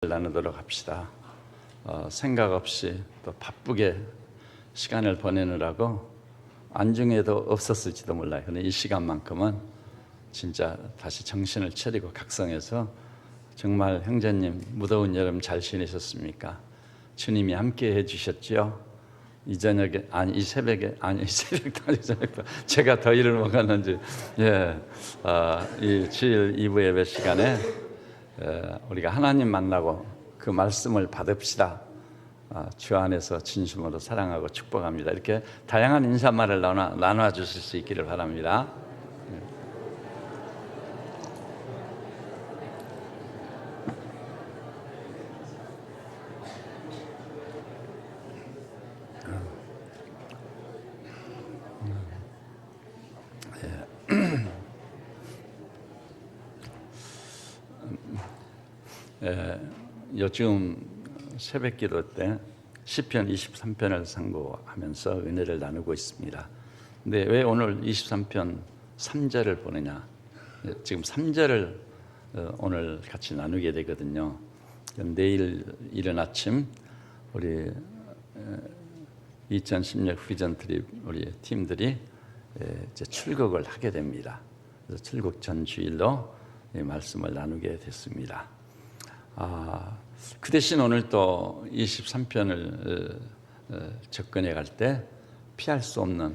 나누도록 합시다. 생각 없이 또 바쁘게 시간을 보내느라고 안중에도 없었을지도 몰라요. 근데 이 시간만큼은 진짜 다시 정신을 차리고 각성해서 정말 형제님 무더운 여름 잘 지내셨습니까? 주님이 함께 해주셨죠. 이 저녁에 이 새벽에 제가 더위를 먹었는지 이 주일 2부 예배 시간에 우리가 하나님 만나고 그 말씀을 받읍시다. 주 안에서 진심으로 사랑하고 축복합니다. 이렇게 다양한 인사말을 나눠 주실 수 있기를 바랍니다. 요즘 새벽기도 때 시편 23편을 상고하면서 은혜를 나누고 있습니다. 근데 왜 오늘 23편 3절을 보느냐? 지금 3절을 오늘 같이 나누게 되거든요. 내일 이른 아침 우리 2016 비전 트립 우리 팀들이 이제 출국을 하게 됩니다. 그래서 출국 전 주일로 말씀을 나누게 됐습니다. 그 대신 오늘 또 23편을 접근해 갈 때 피할 수 없는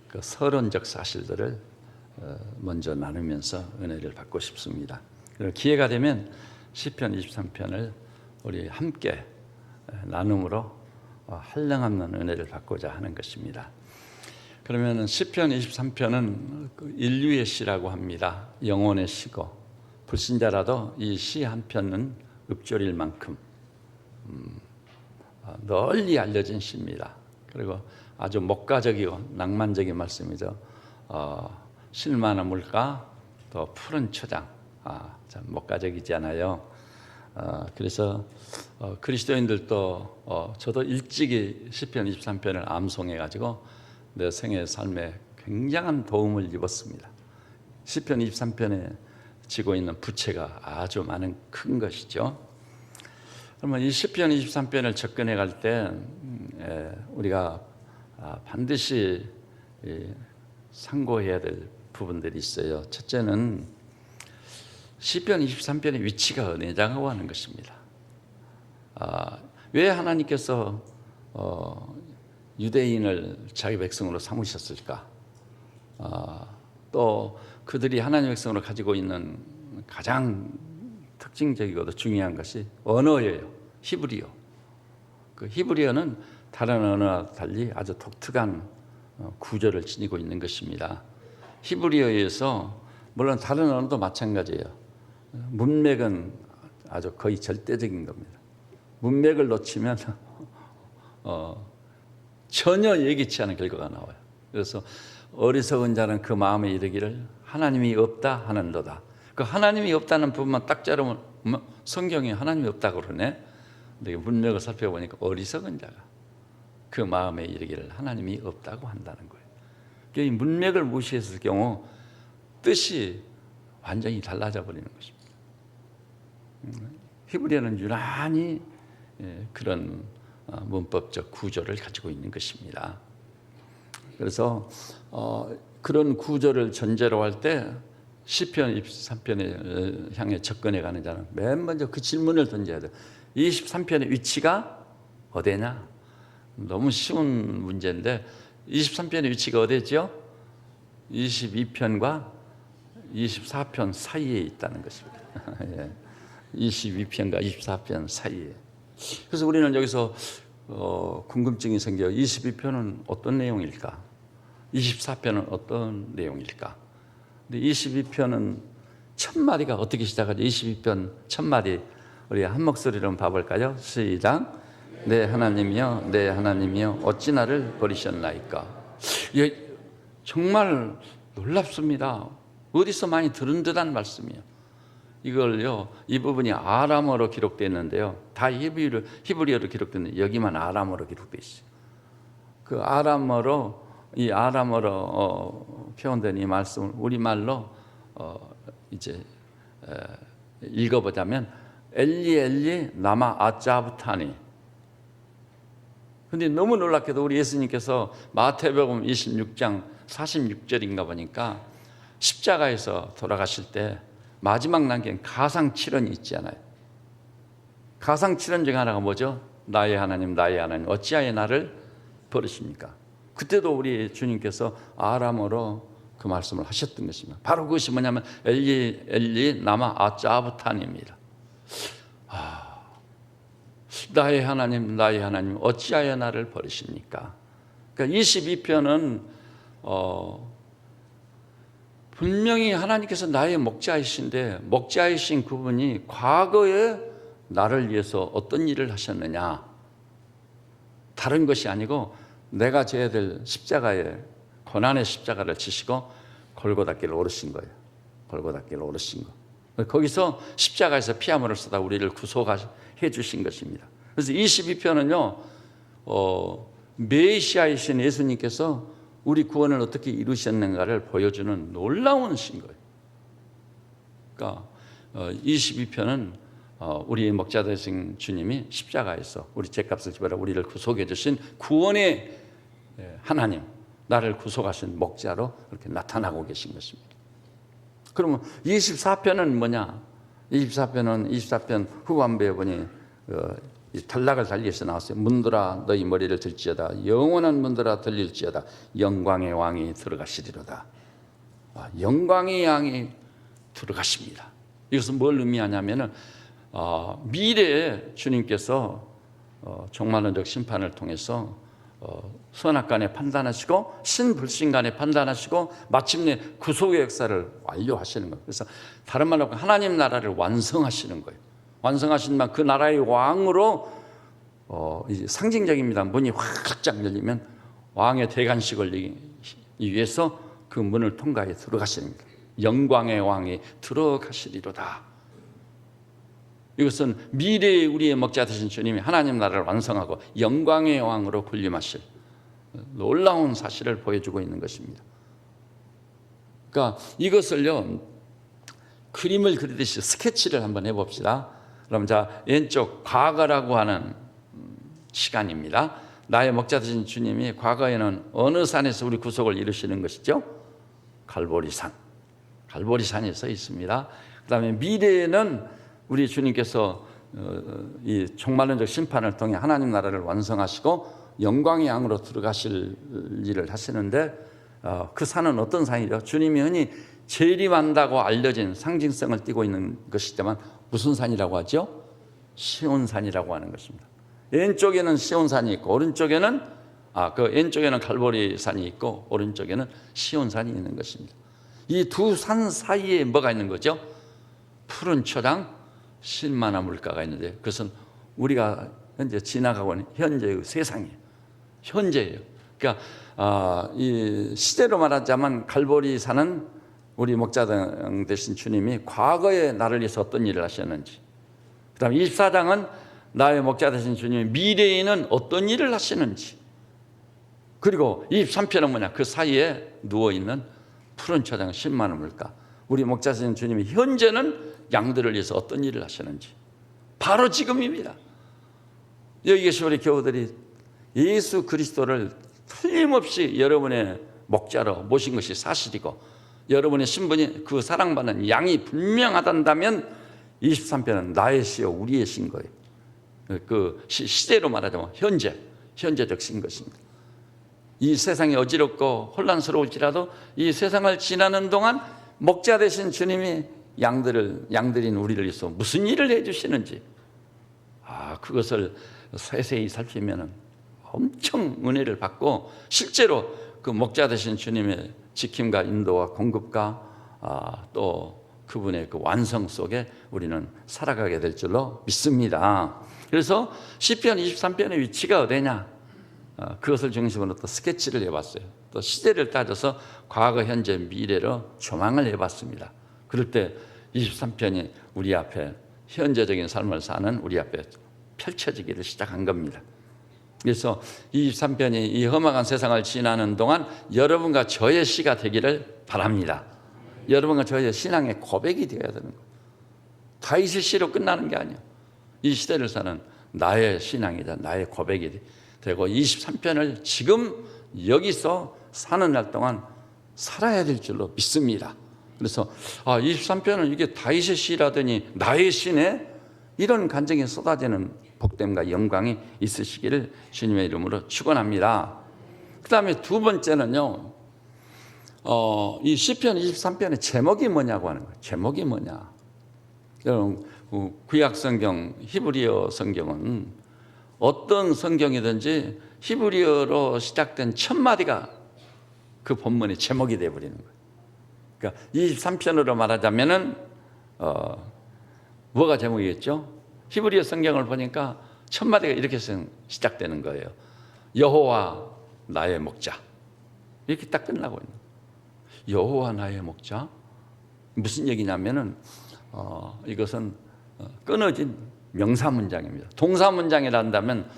그 서론적 사실들을 먼저 나누면서 은혜를 받고 싶습니다. 그리고 기회가 되면 시편 23편을 우리 함께 나눔으로 한량없는 은혜를 받고자 하는 것입니다. 그러면 시편 23편은 인류의 시라고 합니다. 영혼의 시고 불신자라도 이 시 한 편은 읊조릴 만큼 널리 알려진 시입니다. 그리고 아주 목가적이고 낭만적인 말씀이죠. 실만한 물가 또 푸른 초장, 참 목가적이지 않아요. 그래서 그리스도인들도 저도 일찍이 시편 23편을 암송해가지고 내 생애 삶에 굉장한 도움을 입었습니다. 시편 23편에 지고 있는 부채가 아주 많은 큰 것이죠. 그러면 이 시편 23편을 접근해 갈 때 우리가 반드시 상고해야 될 부분들이 있어요. 첫째는 시편 23편의 위치가 어디냐고 하는 것입니다. 왜 하나님께서 유대인을 자기 백성으로 삼으셨을까? 또 그들이 하나님의 백성으로 가지고 있는 가장 특징적이고도 중요한 것이 언어예요. 히브리어. 그 히브리어는 다른 언어와 달리 아주 독특한 구조를 지니고 있는 것입니다. 히브리어에서 물론 다른 언어도 마찬가지예요. 문맥은 아주 거의 절대적인 겁니다. 문맥을 놓치면 전혀 예기치 않은 결과가 나와요. 그래서 어리석은 자는 그 마음에 이르기를 하나님이 없다 하는도다. 그 하나님이 없다는 부분만 딱 자르면 성경에 하나님이 없다고 그러네. 근데 문맥을 살펴보니까 어리석은 자가 그 마음에 이르기를 하나님이 없다고 한다는 거예요. 이 문맥을 무시했을 경우 뜻이 완전히 달라져 버리는 것입니다. 히브리어는 유난히 그런 문법적 구조를 가지고 있는 것입니다. 그래서 그런 구조를 전제로 할 때 시편 23편을 향해 접근해 가는 자는 맨 먼저 그 질문을 던져야 돼요. 23편의 위치가 어디냐? 너무 쉬운 문제인데 23편의 위치가 어디죠? 22편과 24편 사이에 있다는 것입니다. 22편과 24편 사이에. 그래서 우리는 여기서 궁금증이 생겨요. 22편은 어떤 내용일까? 24편은 어떤 내용일까? 근데 22편은 첫 마디가 어떻게 시작하죠? 22편 첫 마디 우리 한 목소리로 한번 봐볼까요? 시작. 내 하나님이여, 내 하나님이여, 어찌 나를 버리셨나이까? 정말 놀랍습니다. 어디서 많이 들은 듯한 말씀이에요. 이걸요, 이 부분이 아람어로 기록되어 있는데요. 다 히브리어로 기록되는데 여기만 아람어로 기록되어 있어요. 그 아람어로 표현된 이 말씀을 우리말로 이제 읽어보자면 엘리 엘리 라마 아짜부타니. 근데 너무 놀랍게도 우리 예수님께서 마태복음 26장 46절인가 보니까 십자가에서 돌아가실 때 마지막 남긴 가상칠언이 있지 않아요. 가상칠언 중에 하나가 뭐죠? 나의 하나님 나의 하나님 어찌하여 나를 버리십니까? 그때도 우리 주님께서 아람어로 그 말씀을 하셨던 것입니다. 바로 그것이 뭐냐면 엘리 엘리 라마 아짜부타니입니다. 나의 하나님 나의 하나님 어찌하여 나를 버리십니까? 그러니까 22편은 분명히 하나님께서 나의 목자이신데 목자이신 그분이 과거에 나를 위해서 어떤 일을 하셨느냐, 다른 것이 아니고 내가 져야 될 십자가에 고난의 십자가를 지시고 골고다길을 오르신 거예요. 골고다길을 오르신 거. 거기서 십자가에서 피아물을 쏟아 우리를 구속해 주신 것입니다. 그래서 22편은요 메시아이신 예수님께서 우리 구원을 어떻게 이루셨는가를 보여주는 놀라운 신 거예요. 그러니까 22편은 우리 목자 되신 주님이 십자가에서 우리 죄값을 지불하 우리를 구속해 주신 구원의 하나님, 나를 구속하신 목자로 이렇게 나타나고 계신 것입니다. 그러면 24편은 뭐냐? 24편 후반부에 보니 이 단락을 달리해서 나왔어요. 문들아 너희 머리를 들지어다. 영원한 문들아 들릴지어다. 영광의 왕이 들어가시리로다. 영광의 왕이 들어가십니다. 이것은 뭘 의미하냐면은 미래에 주님께서 종말론적 심판을 통해서 선악간에 판단하시고 신불신간에 판단하시고 마침내 구속의 역사를 완료하시는 거예요. 그래서 다른 말로 하나님 나라를 완성하시는 거예요. 완성하신 그 나라의 왕으로 이제 상징적입니다. 문이 활짝 열리면 왕의 대관식을 위해서 그 문을 통과해 들어가시는 거예요. 영광의 왕이 들어가시리로다. 이것은 미래의 우리의 목자 되신 주님이 하나님 나라를 완성하고 영광의 왕으로 군림하실 놀라운 사실을 보여주고 있는 것입니다. 그러니까 이것을요 그림을 그리듯이 스케치를 한번 해봅시다. 그럼 자 왼쪽 과거라고 하는 시간입니다. 나의 목자 되신 주님이 과거에는 어느 산에서 우리 구속을 이루시는 것이죠? 갈보리산. 갈보리산에 서 있습니다. 그 다음에 미래에는 우리 주님께서 이 종말론적 심판을 통해 하나님 나라를 완성하시고 영광의 왕으로 들어가실 일을 하시는데 그 산은 어떤 산이죠? 주님이 흔히 재림한다고 알려진 상징성을 띠고 있는 것이지만 무슨 산이라고 하죠? 시온산이라고 하는 것입니다. 왼쪽에는 시온산이 있고 오른쪽에는 그 왼쪽에는 갈보리산이 있고 오른쪽에는 시온산이 있는 것입니다. 이 두 산 사이에 뭐가 있는 거죠? 푸른 초장, 쉴만한 물가가 있는데 그것은 우리가 현재 지나가고 있는 현재의 세상이에요. 현재예요. 그러니까 이 시대로 말하자면 갈보리산은 우리 목자당 되신 주님이 과거에 나를 위해서 어떤 일을 하셨는지, 그 다음에 24장은 나의 목자 되신 주님이 미래에는 어떤 일을 하시는지, 그리고 23편은 뭐냐? 그 사이에 누워있는 푸른 초장 10만 원 물가, 우리 목자 되신 주님이 현재는 양들을 위해서 어떤 일을 하시는지 바로 지금입니다. 여기 계신 우리 교우들이 예수 그리스도를 틀림없이 여러분의 목자로 모신 것이 사실이고 여러분의 신분이 그 사랑받는 양이 분명하단다면 23편은 나의 시요 우리의 신 거예요. 그 시대로 말하자면 현재적 신 것입니다. 이 세상이 어지럽고 혼란스러울지라도 이 세상을 지나는 동안 목자 되신 주님이 양들인 우리를 위해서 무슨 일을 해주시는지 그것을 세세히 살피면 엄청 은혜를 받고 실제로 그 목자 되신 주님의 지킴과 인도와 공급과 또 그분의 그 완성 속에 우리는 살아가게 될 줄로 믿습니다. 그래서 시편 23편의 위치가 어디냐? 그것을 중심으로 또 스케치를 해봤어요. 또 시대를 따져서 과거, 현재, 미래로 조망을 해봤습니다. 그럴 때 23편이 우리 앞에 현재적인 삶을 사는 우리 앞에 펼쳐지기를 시작한 겁니다. 그래서 23편이 이 험악한 세상을 지나는 동안 여러분과 저의 시가 되기를 바랍니다. 여러분과 저의 신앙의 고백이 되어야 되는 거예요. 다윗의 시로 끝나는 게 아니야. 이 시대를 사는 나의 신앙이다, 나의 고백이 되고 23편을 지금 여기서 사는 날 동안 살아야 될 줄로 믿습니다. 그래서 23편은 이게 다윗의 시라더니 나의 시네, 이런 간증이 쏟아지는 복됨과 영광이 있으시기를 주님의 이름으로 축원합니다. 그 다음에 두 번째는요, 이 시편 23편의 제목이 뭐냐고 하는 거예요. 제목이 뭐냐? 여러분, 구약 성경, 히브리어 성경은 어떤 성경이든지 히브리어로 시작된 첫 마디가 그 본문의 제목이 되어버리는 거예요. 그러니까 23편으로 말하자면은 뭐가 제목이겠죠? 히브리어 성경을 보니까 첫 마디가 이렇게 시작되는 거예요. 여호와 나의 목자. 이렇게 딱 끝나고 있는 거예요. 여호와 나의 목자? 무슨 얘기냐면은 이것은 끊어진 명사문장입니다. 동사문장이라 한다면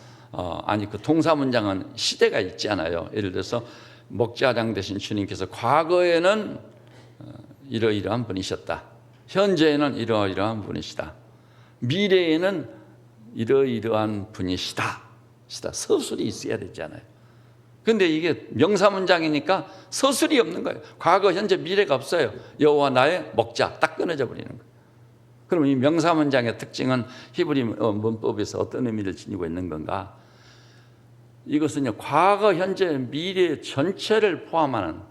그 동사문장은 시대가 있잖아요. 예를 들어서 목자장 되신 주님께서 과거에는 이러이러한 분이셨다. 현재에는 이러이러한 분이시다. 미래에는 이러이러한 분이시다. 서술이 있어야 되잖아요. 그런데 이게 명사문장이니까 서술이 없는 거예요. 과거, 현재, 미래가 없어요. 여호와 나의 목자, 딱 끊어져 버리는 거예요. 그럼 이 명사문장의 특징은 히브리 문법에서 어떤 의미를 지니고 있는 건가? 이것은요, 과거, 현재, 미래 전체를 포함하는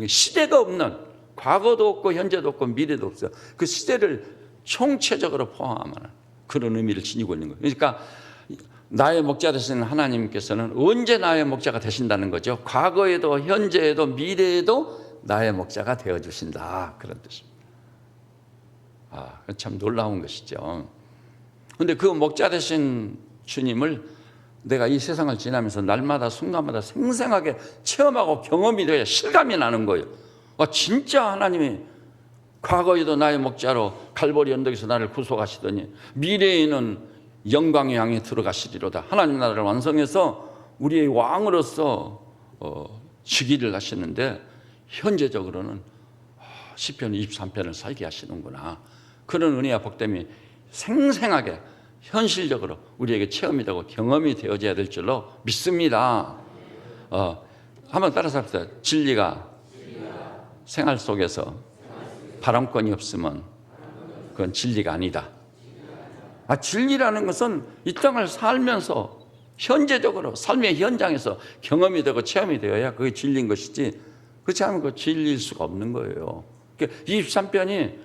시대가 없는, 과거도 없고 현재도 없고 미래도 없어요. 그 시대를 총체적으로 포함하는 그런 의미를 지니고 있는 거예요. 그러니까 나의 목자 되시는 하나님께서는 언제 나의 목자가 되신다는 거죠. 과거에도 현재에도 미래에도 나의 목자가 되어주신다, 그런 뜻입니다. 참 놀라운 것이죠. 그런데 그 목자 되신 주님을 내가 이 세상을 지나면서 날마다 순간마다 생생하게 체험하고 경험이 돼야 실감이 나는 거예요. 진짜 하나님이 과거에도 나의 목자로 갈보리 언덕에서 나를 구속하시더니 미래에는 영광의 향에 들어가시리로다. 하나님 나라를 완성해서 우리의 왕으로서 즉위를 하시는데 현재적으로는 시편 23편을 살게 하시는구나. 그런 은혜와 복됨이 생생하게 현실적으로 우리에게 체험이 되고 경험이 되어져야 될 줄로 믿습니다. 한번 따라서 합시다. 진리가 생활 속에서 발언권이 없으면 그건 진리가 아니다. 진리라는 것은 이 땅을 살면서 현재적으로 삶의 현장에서 경험이 되고 체험이 되어야 그게 진리인 것이지, 그렇지 않으면 그 진리일 수가 없는 거예요. 그러니까 23편이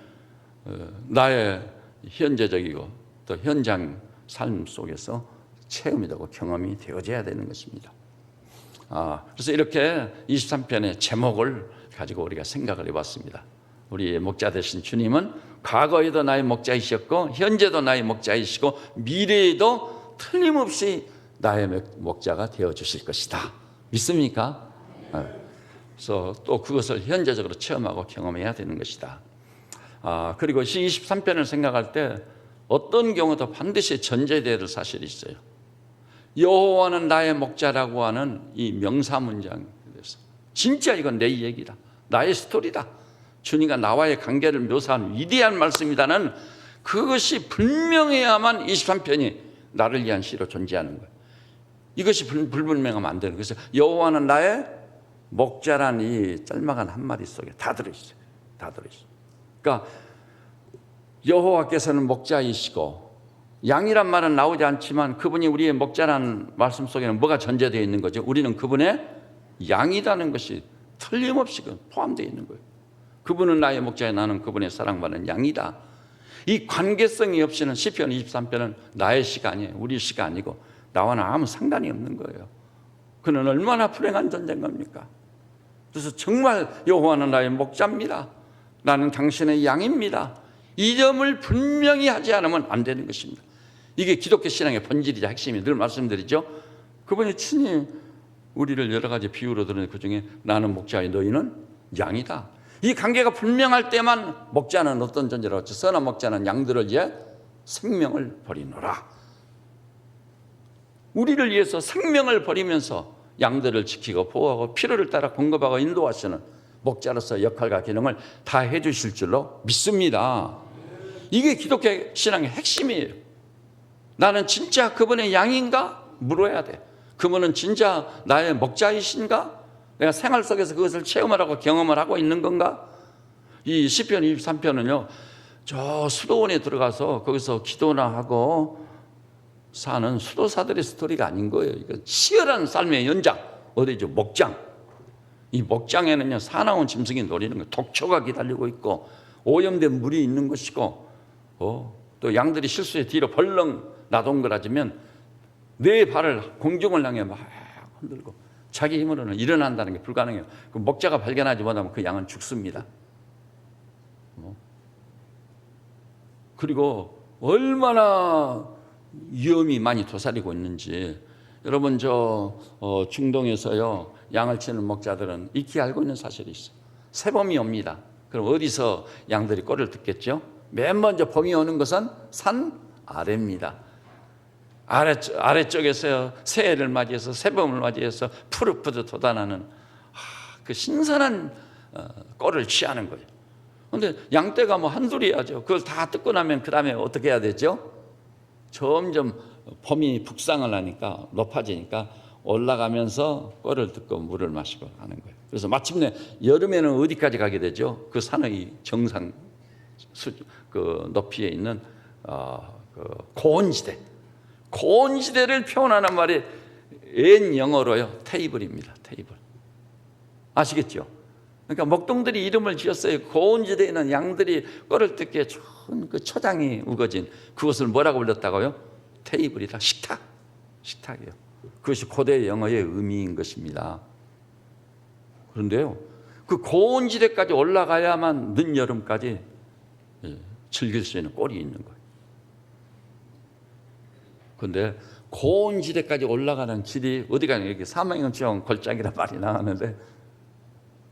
나의 현재적이고 또 현장 삶 속에서 체험이 되고 경험이 되어져야 되는 것입니다. 그래서 이렇게 23편의 제목을 가지고 우리가 생각을 해봤습니다. 우리의 목자 되신 주님은 과거에도 나의 목자이셨고 현재도 나의 목자이시고 미래에도 틀림없이 나의 목자가 되어주실 것이다. 믿습니까? 그래서 또 그것을 현재적으로 체험하고 경험해야 되는 것이다. 그리고 23편을 생각할 때 어떤 경우도 반드시 전제되어야 될 사실이 있어요. 여호와는 나의 목자라고 하는 이 명사문장에 대해서 진짜 이건 내 얘기다. 나의 스토리다. 주님과 나와의 관계를 묘사한 위대한 말씀이다는 그것이 분명해야만 23편이 나를 위한 시로 존재하는 거예요. 이것이 불분명하면 안 되는 거예요. 그래서 여호와는 나의 목자란 이 짤막한 한마디 속에 다 들어있어요. 다 들어있어요. 그러니까 여호와께서는 목자이시고 양이란 말은 나오지 않지만 그분이 우리의 목자라는 말씀 속에는 뭐가 전제되어 있는 거죠? 우리는 그분의 양이라는 것이 틀림없이 포함되어 있는 거예요. 그분은 나의 목자에 나는 그분의 사랑받는 양이다. 이 관계성이 없이는 시편 23편은 나의 시가 아니에요. 우리 시가 아니고 나와는 아무 상관이 없는 거예요. 그는 얼마나 불행한 존재입니까? 그래서 정말 여호와는 나의 목자입니다. 나는 당신의 양입니다. 이 점을 분명히 하지 않으면 안 되는 것입니다. 이게 기독교 신앙의 본질이자 핵심이 늘 말씀드리죠. 그분이 친히 우리를 여러 가지 비유로 드는 그 중에 나는 목자의 너희는 양이다. 이 관계가 분명할 때만 목자는 어떤 존재라고 했죠? 선한 목자는 양들을 위해 생명을 버리노라. 우리를 위해서 생명을 버리면서 양들을 지키고 보호하고 필요를 따라 공급하고 인도하시는 목자로서 역할과 기능을 다 해주실 줄로 믿습니다. 이게 기독교 신앙의 핵심이에요. 나는 진짜 그분의 양인가? 물어야 돼. 그분은 진짜 나의 목자이신가? 내가 생활 속에서 그것을 체험을 하고 경험을 하고 있는 건가? 이 시편 23편은요, 저 수도원에 들어가서 거기서 기도나 하고 사는 수도사들의 스토리가 아닌 거예요. 이건 치열한 삶의 연장. 어디죠? 목장. 이 목장에는요, 사나운 짐승이 노리는 거예요. 독초가 기다리고 있고 오염된 물이 있는 것이고, 또 양들이 실수에 뒤로 벌렁 나동그라지면 네 발을 공중을 향해 막 흔들고 자기 힘으로는 일어난다는 게 불가능해요. 그 목자가 발견하지 못하면 그 양은 죽습니다. 그리고 얼마나 위험이 많이 도사리고 있는지, 여러분 중동에서요, 양을 치는 목자들은 익히 알고 있는 사실이 있어요. 새봄이 옵니다. 그럼 어디서 양들이 꼴을 듣겠죠? 맨 먼저 봄이 오는 것은 산 아래입니다. 아래쪽에서 새해를 맞이해서 새봄을 맞이해서 푸릇푸릇 돋아나는 그 신선한 꼴을 취하는 거예요. 그런데 양떼가 뭐 한둘이야죠. 그걸 다 뜯고 나면 그 다음에 어떻게 해야 되죠? 점점 봄이 북상을 하니까 높아지니까 올라가면서 꼴을 뜯고 물을 마시고 하는 거예요. 그래서 마침내 여름에는 어디까지 가게 되죠? 그 산의 정상 그 높이에 있는 그 고온지대. 고온지대를 표현하는 말이 옛 영어로요, 테이블입니다. 테이블. 아시겠죠? 그러니까 목동들이 이름을 지었어요. 고온지대에 있는 양들이 꼴을 뜯기에 좋은 그 초장이 우거진 그것을 뭐라고 불렀다고요? 테이블이다. 식탁이에요. 그것이 고대 영어의 의미인 것입니다. 그런데요, 그 고온지대까지 올라가야만 늦여름까지 즐길 수 있는 꼴이 있는 거예요. 그런데 고온지대까지 올라가는 길이 어디가 이렇게 사망연치형 골짜기란 말이 나왔는데,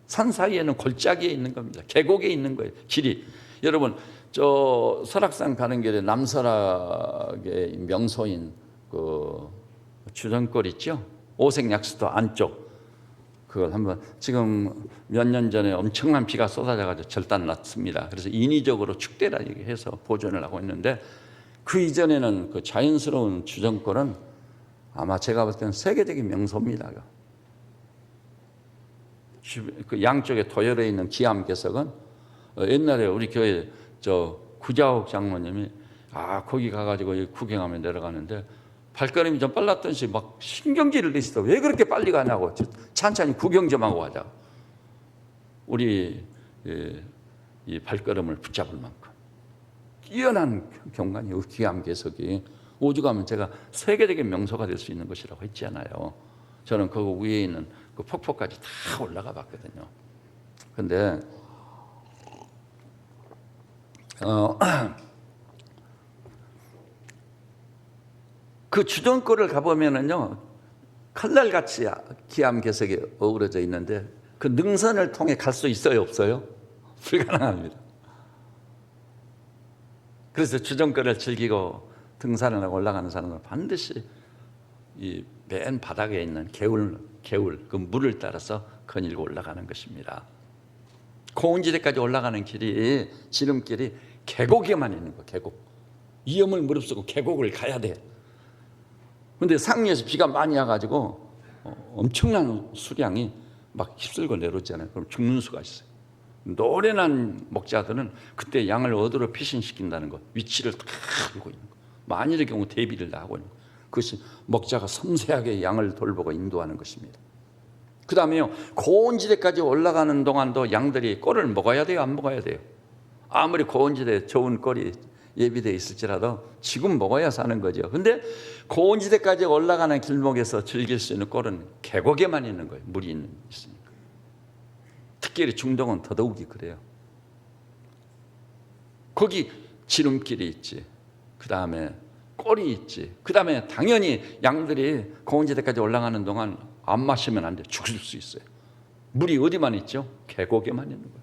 산 사이에는 골짜기에 있는 겁니다. 계곡에 있는 거예요. 길이. 여러분, 저 설악산 가는 길에 남설악의 명소인 그 주전골 있죠? 오색약수도 안쪽. 그걸 한번, 지금 몇 년 전에 엄청난 비가 쏟아져가지고 절단 났습니다. 그래서 인위적으로 축대라 얘기해서 보존을 하고 있는데, 그 이전에는 그 자연스러운 주전골은 아마 제가 볼 때는 세계적인 명소입니다. 그 양쪽에 도열해 있는 기암괴석은 옛날에 우리 교회 구자옥 장모님이 거기 가가지고 구경하면 내려가는데 발걸음이 좀 빨랐던지 막 신경질을 내시더라고. 왜 그렇게 빨리 가냐고. 천천히 구경 좀 하고 가자고. 우리 이 발걸음을 붙잡을 만큼 뛰어난 경관이에요. 기암괴석이. 오죽하면 제가 세계적인 명소가 될 수 있는 것이라고 했잖아요. 저는 그 위에 있는 그 폭포까지 다 올라가 봤거든요. 근데 그 주전골을 가보면은요, 칼날같이 기암괴석이 어우러져 있는데 그 능선을 통해 갈 수 있어요, 없어요? 불가능합니다. 그래서 주전골을 즐기고 등산을 하고 올라가는 사람은 반드시 이 맨 바닥에 있는 개울 그 물을 따라서 거닐고 올라가는 것입니다. 고온지대까지 올라가는 길이, 지름길이 계곡에만 있는 거예요. 계곡. 위험을 무릅쓰고 계곡을 가야 돼. 그런데 상류에서 비가 많이 와가지고 엄청난 수량이 막 휩쓸고 내려오잖아요. 그럼 죽는 수가 있어요. 노련한 목자들은 그때 양을 어디로 피신시킨다는 것, 위치를 다 알고 있는 거. 만일의 경우 대비를 다 하고 있는 거. 그것이 목자가 섬세하게 양을 돌보고 인도하는 것입니다. 그 다음에요, 고온지대까지 올라가는 동안도 양들이 꼴을 먹어야 돼요, 안 먹어야 돼요? 아무리 고온지대에 좋은 꼴이 예비되어 있을지라도 지금 먹어야 사는 거죠. 근데 고온지대까지 올라가는 길목에서 즐길 수 있는 꼴은 계곡에만 있는 거예요. 물이 있으니까. 특히 중동은 더더욱이 그래요. 거기 지름길이 있지, 그 다음에 꼴이 있지, 그 다음에 당연히 양들이 고온지대까지 올라가는 동안 안 마시면 안 돼. 죽을 수 있어요. 물이 어디만 있죠? 계곡에만 있는 거예요.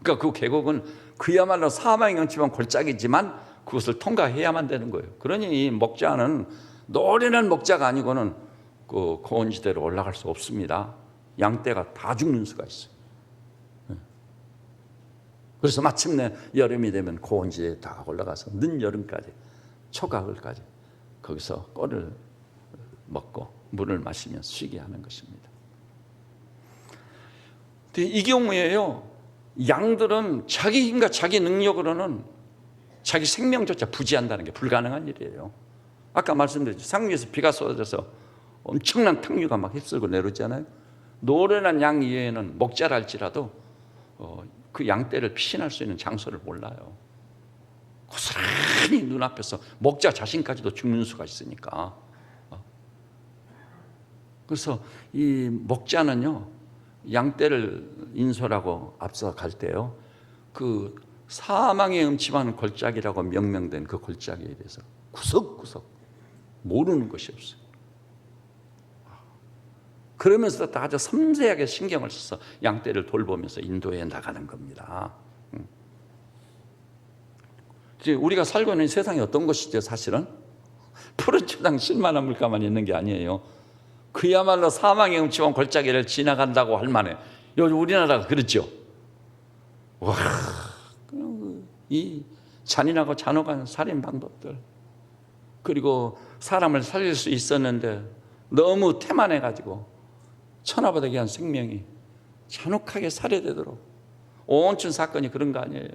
그러니까 그 계곡은 그야말로 사망의 경치만 골짜기지만 그것을 통과해야만 되는 거예요. 그러니 이 목자는 노련한 목자가 아니고는 그 고온지대로 올라갈 수 없습니다. 양떼가 다 죽는 수가 있어요. 그래서 마침내 여름이 되면 고원지에 다 올라가서 늦여름까지, 초가을까지 거기서 꿀을 먹고 물을 마시며 쉬게 하는 것입니다. 이 경우에요, 양들은 자기 힘과 자기 능력으로는 자기 생명조차 부지한다는 게 불가능한 일이에요. 아까 말씀드렸죠. 상위에서 비가 쏟아져서 엄청난 탕류가 막 휩쓸고 내려오잖아요. 노련한 양 이외에는 목자랄지라도 그 양떼를 피신할 수 있는 장소를 몰라요. 고스란히 눈앞에서 목자 자신까지도 죽는 수가 있으니까. 그래서 이 목자는요, 양떼를 인솔하고 앞서 갈 때요, 그 사망의 음침한 골짜기라고 명명된 그 골짜기에 대해서 구석구석 모르는 것이 없어요. 그러면서도 아주 섬세하게 신경을 써서 양떼를 돌보면서 인도해 나가는 겁니다. 우리가 살고 있는 세상이 어떤 것이죠? 사실은 푸른 초당 실만한 물가만 있는 게 아니에요. 그야말로 사망의 음침한 골짜기를 지나간다고 할 만해. 요즘 우리나라가 그렇죠. 와, 이 잔인하고 잔혹한 살인 방법들, 그리고 사람을 살릴 수 있었는데 너무 태만해가지고 천하보다 귀한 생명이 잔혹하게 살해되도록, 오온춘 사건이 그런 거 아니에요.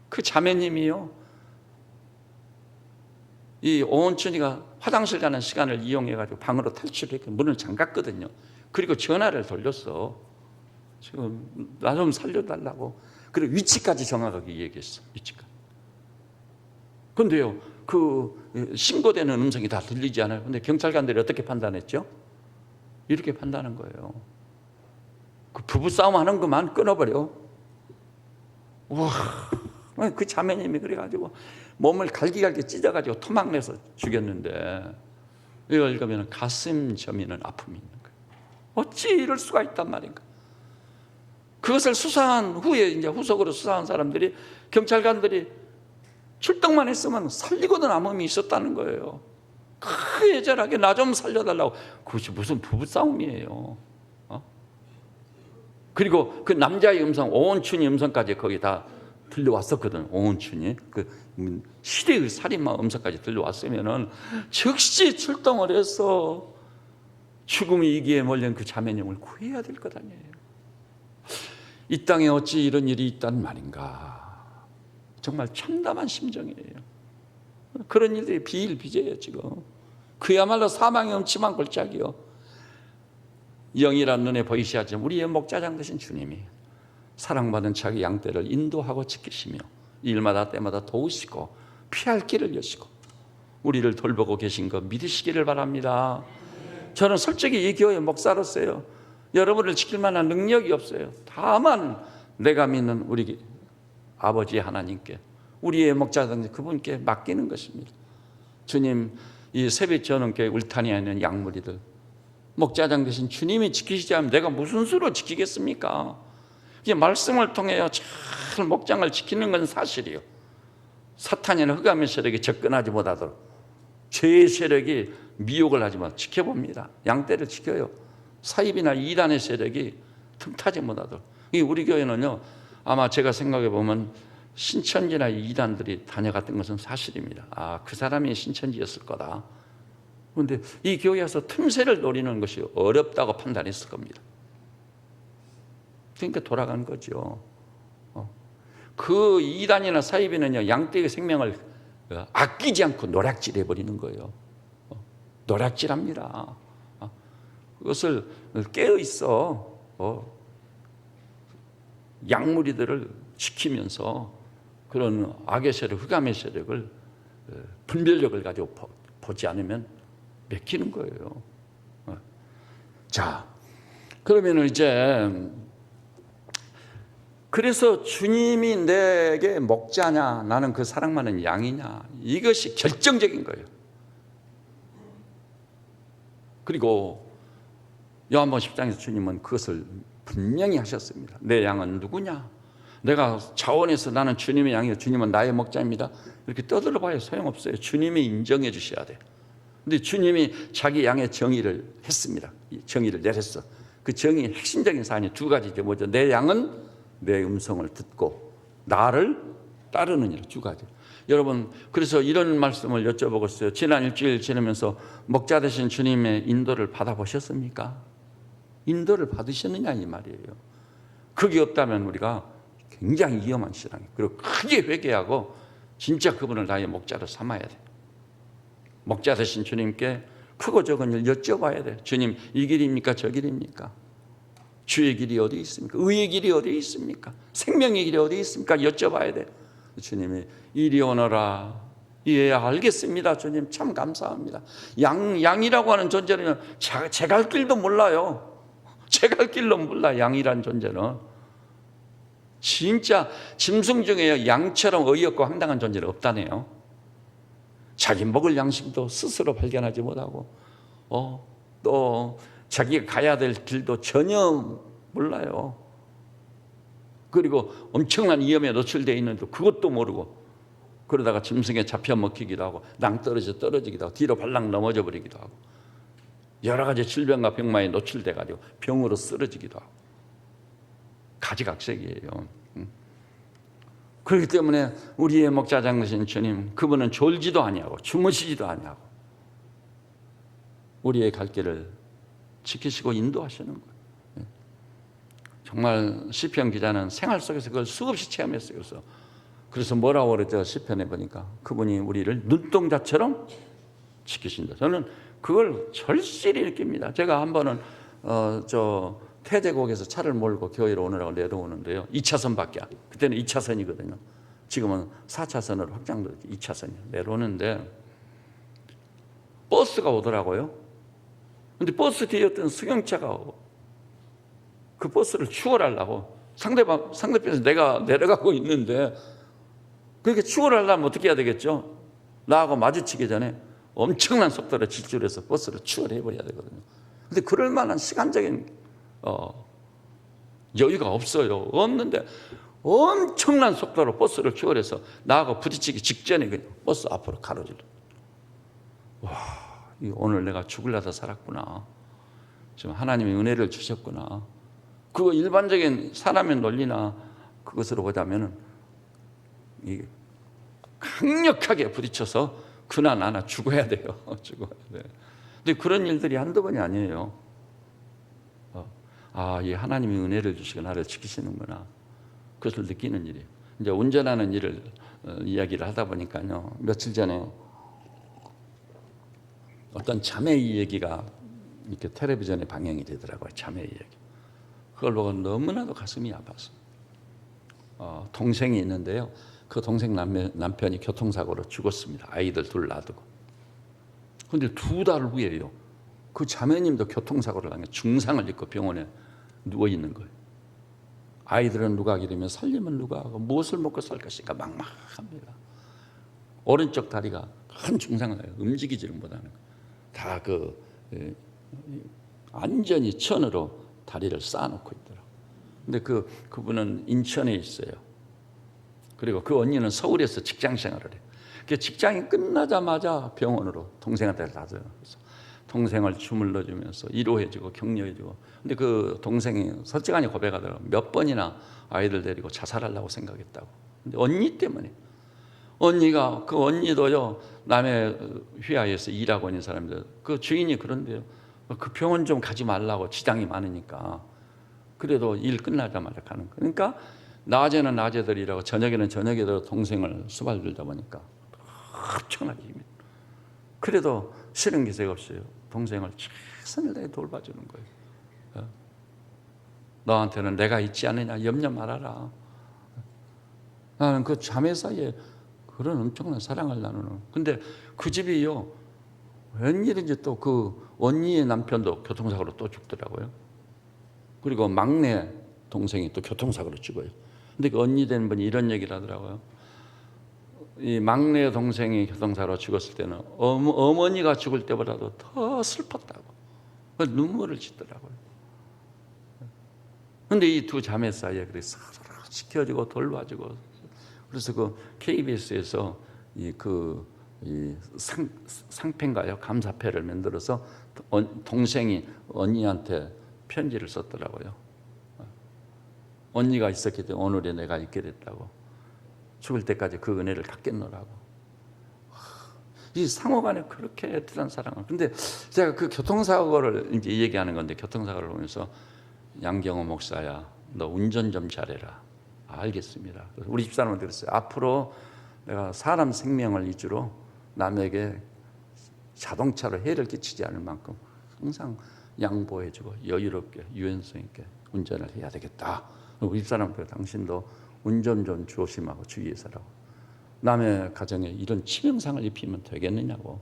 그 자매님이요, 이 오온춘이가 화장실 가는 시간을 이용해가지고 방으로 탈출했고 문을 잠갔거든요. 그리고 전화를 돌렸어. 지금 나 좀 살려달라고. 그리고 위치까지 정확하게 얘기했어. 위치까지. 근데요, 그 신고되는 음성이 다 들리지 않아요. 근데 경찰관들이 어떻게 판단했죠? 이렇게 판단한 거예요. 그 부부싸움 하는 것만 끊어버려. 와, 그 자매님이 그래가지고 몸을 갈기갈기 찢어가지고 토막내서 죽였는데, 이걸 읽으면 가슴 저미는 아픔이 있는 거예요. 어찌 이럴 수가 있단 말인가. 그것을 수사한 후에 이제 후속으로 수사한 사람들이, 경찰관들이 출동만 했으면 살리고도 남음이 있었다는 거예요. 그 애절하게 나 좀 살려달라고. 그것이 무슨 부부싸움이에요. 그리고 그 남자의 음성, 오온춘이 음성까지 거기 다 들려왔었거든. 오온춘이 그 시대의 살인마 음성까지 들려왔으면은 즉시 출동을 해서 죽음의 위기에 몰린 그 자매님을 구해야 될 것 아니에요. 이 땅에 어찌 이런 일이 있단 말인가. 정말 참담한 심정이에요. 그런 일들이 비일비재해요. 지금 그야말로 사망의 음침한 골짜기요. 영이란 눈에 보이시 하지만 우리의 목자장 되신 주님이 사랑받은 자기 양떼를 인도하고 지키시며 일마다 때마다 도우시고 피할 길을 여시고 우리를 돌보고 계신 거 믿으시기를 바랍니다. 저는 솔직히 이 교회 목사로서요, 여러분을 지킬 만한 능력이 없어요. 다만 내가 믿는 우리 아버지 하나님께, 우리의 목자장 그분께 맡기는 것입니다. 주님, 이 새벽저녁교회 울타리에 있는 양무리들, 목자장 되신 주님이 지키시지 않으면 내가 무슨 수로 지키겠습니까? 이게 말씀을 통해요, 잘 목장을 지키는 건 사실이요. 사탄이나 흑암의 세력이 접근하지 못하도록 죄의 세력이 미혹을 하지 못 지켜봅니다. 양떼를 지켜요. 사입이나 이단의 세력이 틈타지 못하도록. 우리 교회는요, 아마 제가 생각해 보면 신천지나 이단들이 다녀갔던 것은 사실입니다. 아, 그 사람이 신천지였을 거다. 그런데 이 교회에서 틈새를 노리는 것이 어렵다고 판단했을 겁니다. 그러니까 돌아간 거죠. 그 이단이나 사입이는요, 양떼의 생명을 아끼지 않고 노략질 해버리는 거예요. 노략질합니다. 그것을 깨어있어 양무리들을 지키면서 그런 악의 세력, 흑암의 세력을 분별력을 가지고 보지 않으면 맥히는 거예요. 자, 그러면 이제 그래서 주님이 내게 목자냐, 나는 그 사랑 많은 양이냐, 이것이 결정적인 거예요. 그리고 요한복음 10장에서 주님은 그것을 분명히 하셨습니다. 내 양은 누구냐? 내가 자원해서 나는 주님의 양이요, 주님은 나의 목자입니다. 이렇게 떠들어 봐야 소용없어요. 주님이 인정해 주셔야 돼요. 근데 주님이 자기 양의 정의를 했습니다. 정의를 내렸어. 그 정의의 핵심적인 사안이 두 가지죠. 먼저 내 양은 내 음성을 듣고 나를 따르는 일 두 가지. 여러분, 그래서 이런 말씀을 여쭤보겠어요. 지난 일주일 지나면서 목자 되신 주님의 인도를 받아보셨습니까? 인도를 받으셨느냐 이 말이에요. 그게 없다면 우리가 굉장히 위험한 신앙이에요. 그리고 크게 회개하고 진짜 그분을 나의 목자로 삼아야 돼요. 목자 되신 주님께 크고 적은 일 여쭤봐야 돼요. 주님, 이 길입니까? 저 길입니까? 주의 길이 어디 있습니까? 의의 길이 어디 있습니까? 생명의 길이 어디 있습니까? 여쭤봐야 돼요. 주님이 이리 오너라. 예, 알겠습니다. 주님 참 감사합니다. 양이라고 하는 존재는 제 갈 길도 몰라요. 제 갈 길도 몰라. 양이란 존재는 진짜 짐승 중에 양처럼 어이없고 황당한 존재는 없다네요. 자기 먹을 양식도 스스로 발견하지 못하고 또 자기가 가야 될 길도 전혀 몰라요. 그리고 엄청난 위험에 노출되어 있는데 그것도 모르고 그러다가 짐승에 잡혀 먹히기도 하고 떨어지기도 하고 뒤로 발랑 넘어져 버리기도 하고 여러 가지 질병과 병마에 노출돼 가지고 병으로 쓰러지기도 하고 가지각색이에요. 그렇기 때문에 우리의 목자장 되신 주님, 그분은 졸지도 아니하고 주무시지도 아니하고 우리의 갈 길을 지키시고 인도하시는 거예요. 정말 시편 기자는 생활 속에서 그걸 수없이 체험했어요. 그래서 뭐라고 그러죠? 시편에 보니까 그분이 우리를 눈동자처럼 지키신다. 저는 그걸 절실히 느낍니다. 제가 한 번은 태제곡에서 차를 몰고 교회로 오느라고 내려오는데요. 2차선밖에 그때는 2차선이거든요. 지금은 4차선으로 확장됐죠. 2차선이요. 내려오는데 버스가 오더라고요. 근데 버스 뒤에 어떤 승용차가 오고 그 버스를 추월하려고 상대편에서 내가 내려가고 있는데 그렇게 추월하려면 어떻게 해야 되겠죠? 나하고 마주치기 전에 엄청난 속도로 질주해서 버스를 추월해버려야 되거든요. 근데 그럴 만한 시간적인 여유가 없어요. 없는데 엄청난 속도로 버스를 추월해서 나하고 부딪히기 직전에 그냥 버스 앞으로 가로질러. 와, 오늘 내가 죽으려다 살았구나. 지금 하나님이 은혜를 주셨구나. 그거 일반적인 사람의 논리나 그것으로 보자면은 이게 강력하게 부딪혀서 그나 나나 죽어야 돼요. 죽어야 돼. 근데 그런 일들이 한두 번이 아니에요. 이 하나님이 은혜를 주시고 나를 지키시는구나. 그것을 느끼는 일이에요. 이제 운전하는 일을 이야기를 하다 보니까요. 며칠 전에 어떤 자매의 얘기가 이렇게 텔레비전에 방영이 되더라고요. 자매의 얘기. 그걸 보고 너무나도 가슴이 아팠어요. 동생이 있는데요. 그 동생 남편이 교통사고로 죽었습니다. 아이들 둘 놔두고. 그런데 2달 후에요. 그 자매님도 교통사고를 당해 중상을 입고 병원에 누워있는 거예요. 아이들은 누가 하게 되면 살림은 누가 하고 무엇을 먹고 살 것인가 막막합니다. 오른쪽 다리가 큰 중상을 해요. 움직이지를 못하는 다 완전히 천으로 다리를 쌓아놓고 있더라고요. 근데 그분은 인천에 있어요. 그리고 그 언니는 서울에서 직장 생활을 해요. 그 직장이 끝나자마자 병원으로 동생한테 가서 동생을 주물러주면서 위로해주고 격려해주고. 근데 그 동생이 솔직하게 고백하더라고요. 몇 번이나 아이들 데리고 자살하려고 생각했다고. 근데 언니 때문에. 그 언니도요, 남의 휘하에서 일하고 있는 사람들, 그 주인이 그런데요. 그 병원 좀 가지 말라고 지장이 많으니까. 그래도 일 끝나자마자 가는 거예요. 그러니까 낮에는 낮에들 일하고 저녁에는 저녁에들 동생을 수발들다 보니까 엄청나게 힘이. 그래도 싫은 기색 없어요. 동생을 최선을 다해 돌봐주는 거예요. 너한테는 내가 있지 않느냐 염려 말아라. 나는 그 자매 사이에 그런 엄청난 사랑을 나누는. 근데 그 집이요, 웬일인지 또 그 언니의 남편도 교통사고로 또 죽더라고요. 그리고 막내 동생이 또 교통사고로 죽어요. 근데 그 언니 된 분이 이런 얘기를 하더라고요. 이 막내 동생이 교통사고로 죽었을 때는 어머니가 죽을 때보다도 더 슬펐다고 눈물을 짓더라고요. 그런데 이 두 자매 사이에 그래서 서로 지켜주고 돌봐주고. 그래서 그 KBS에서 이 상패인가요? 감사패를 만들어서 동생이 언니한테 편지를 썼더라고요. 언니가 있었기 때문에 오늘의 내가 있게 됐다고. 죽을 때까지 그 은혜를 갖겠노라고. 이 상호간에 그렇게 애틋한 사랑을. 근데 제가 그 교통사고를 이제 얘기하는 건데, 교통사고를 보면서 양경호 목사야, 너 운전 좀 잘해라. 알겠습니다. 우리 집사람한테 그랬어요. 앞으로 내가 사람 생명을 위주로 남에게 자동차로 해를 끼치지 않을 만큼 항상 양보해주고 여유롭게 유연성 있게 운전을 해야 되겠다. 우리 집사람한테 당신도 운전 좀 조심하고 주의해서라고. 남의 가정에 이런 치명상을 입히면 되겠느냐고.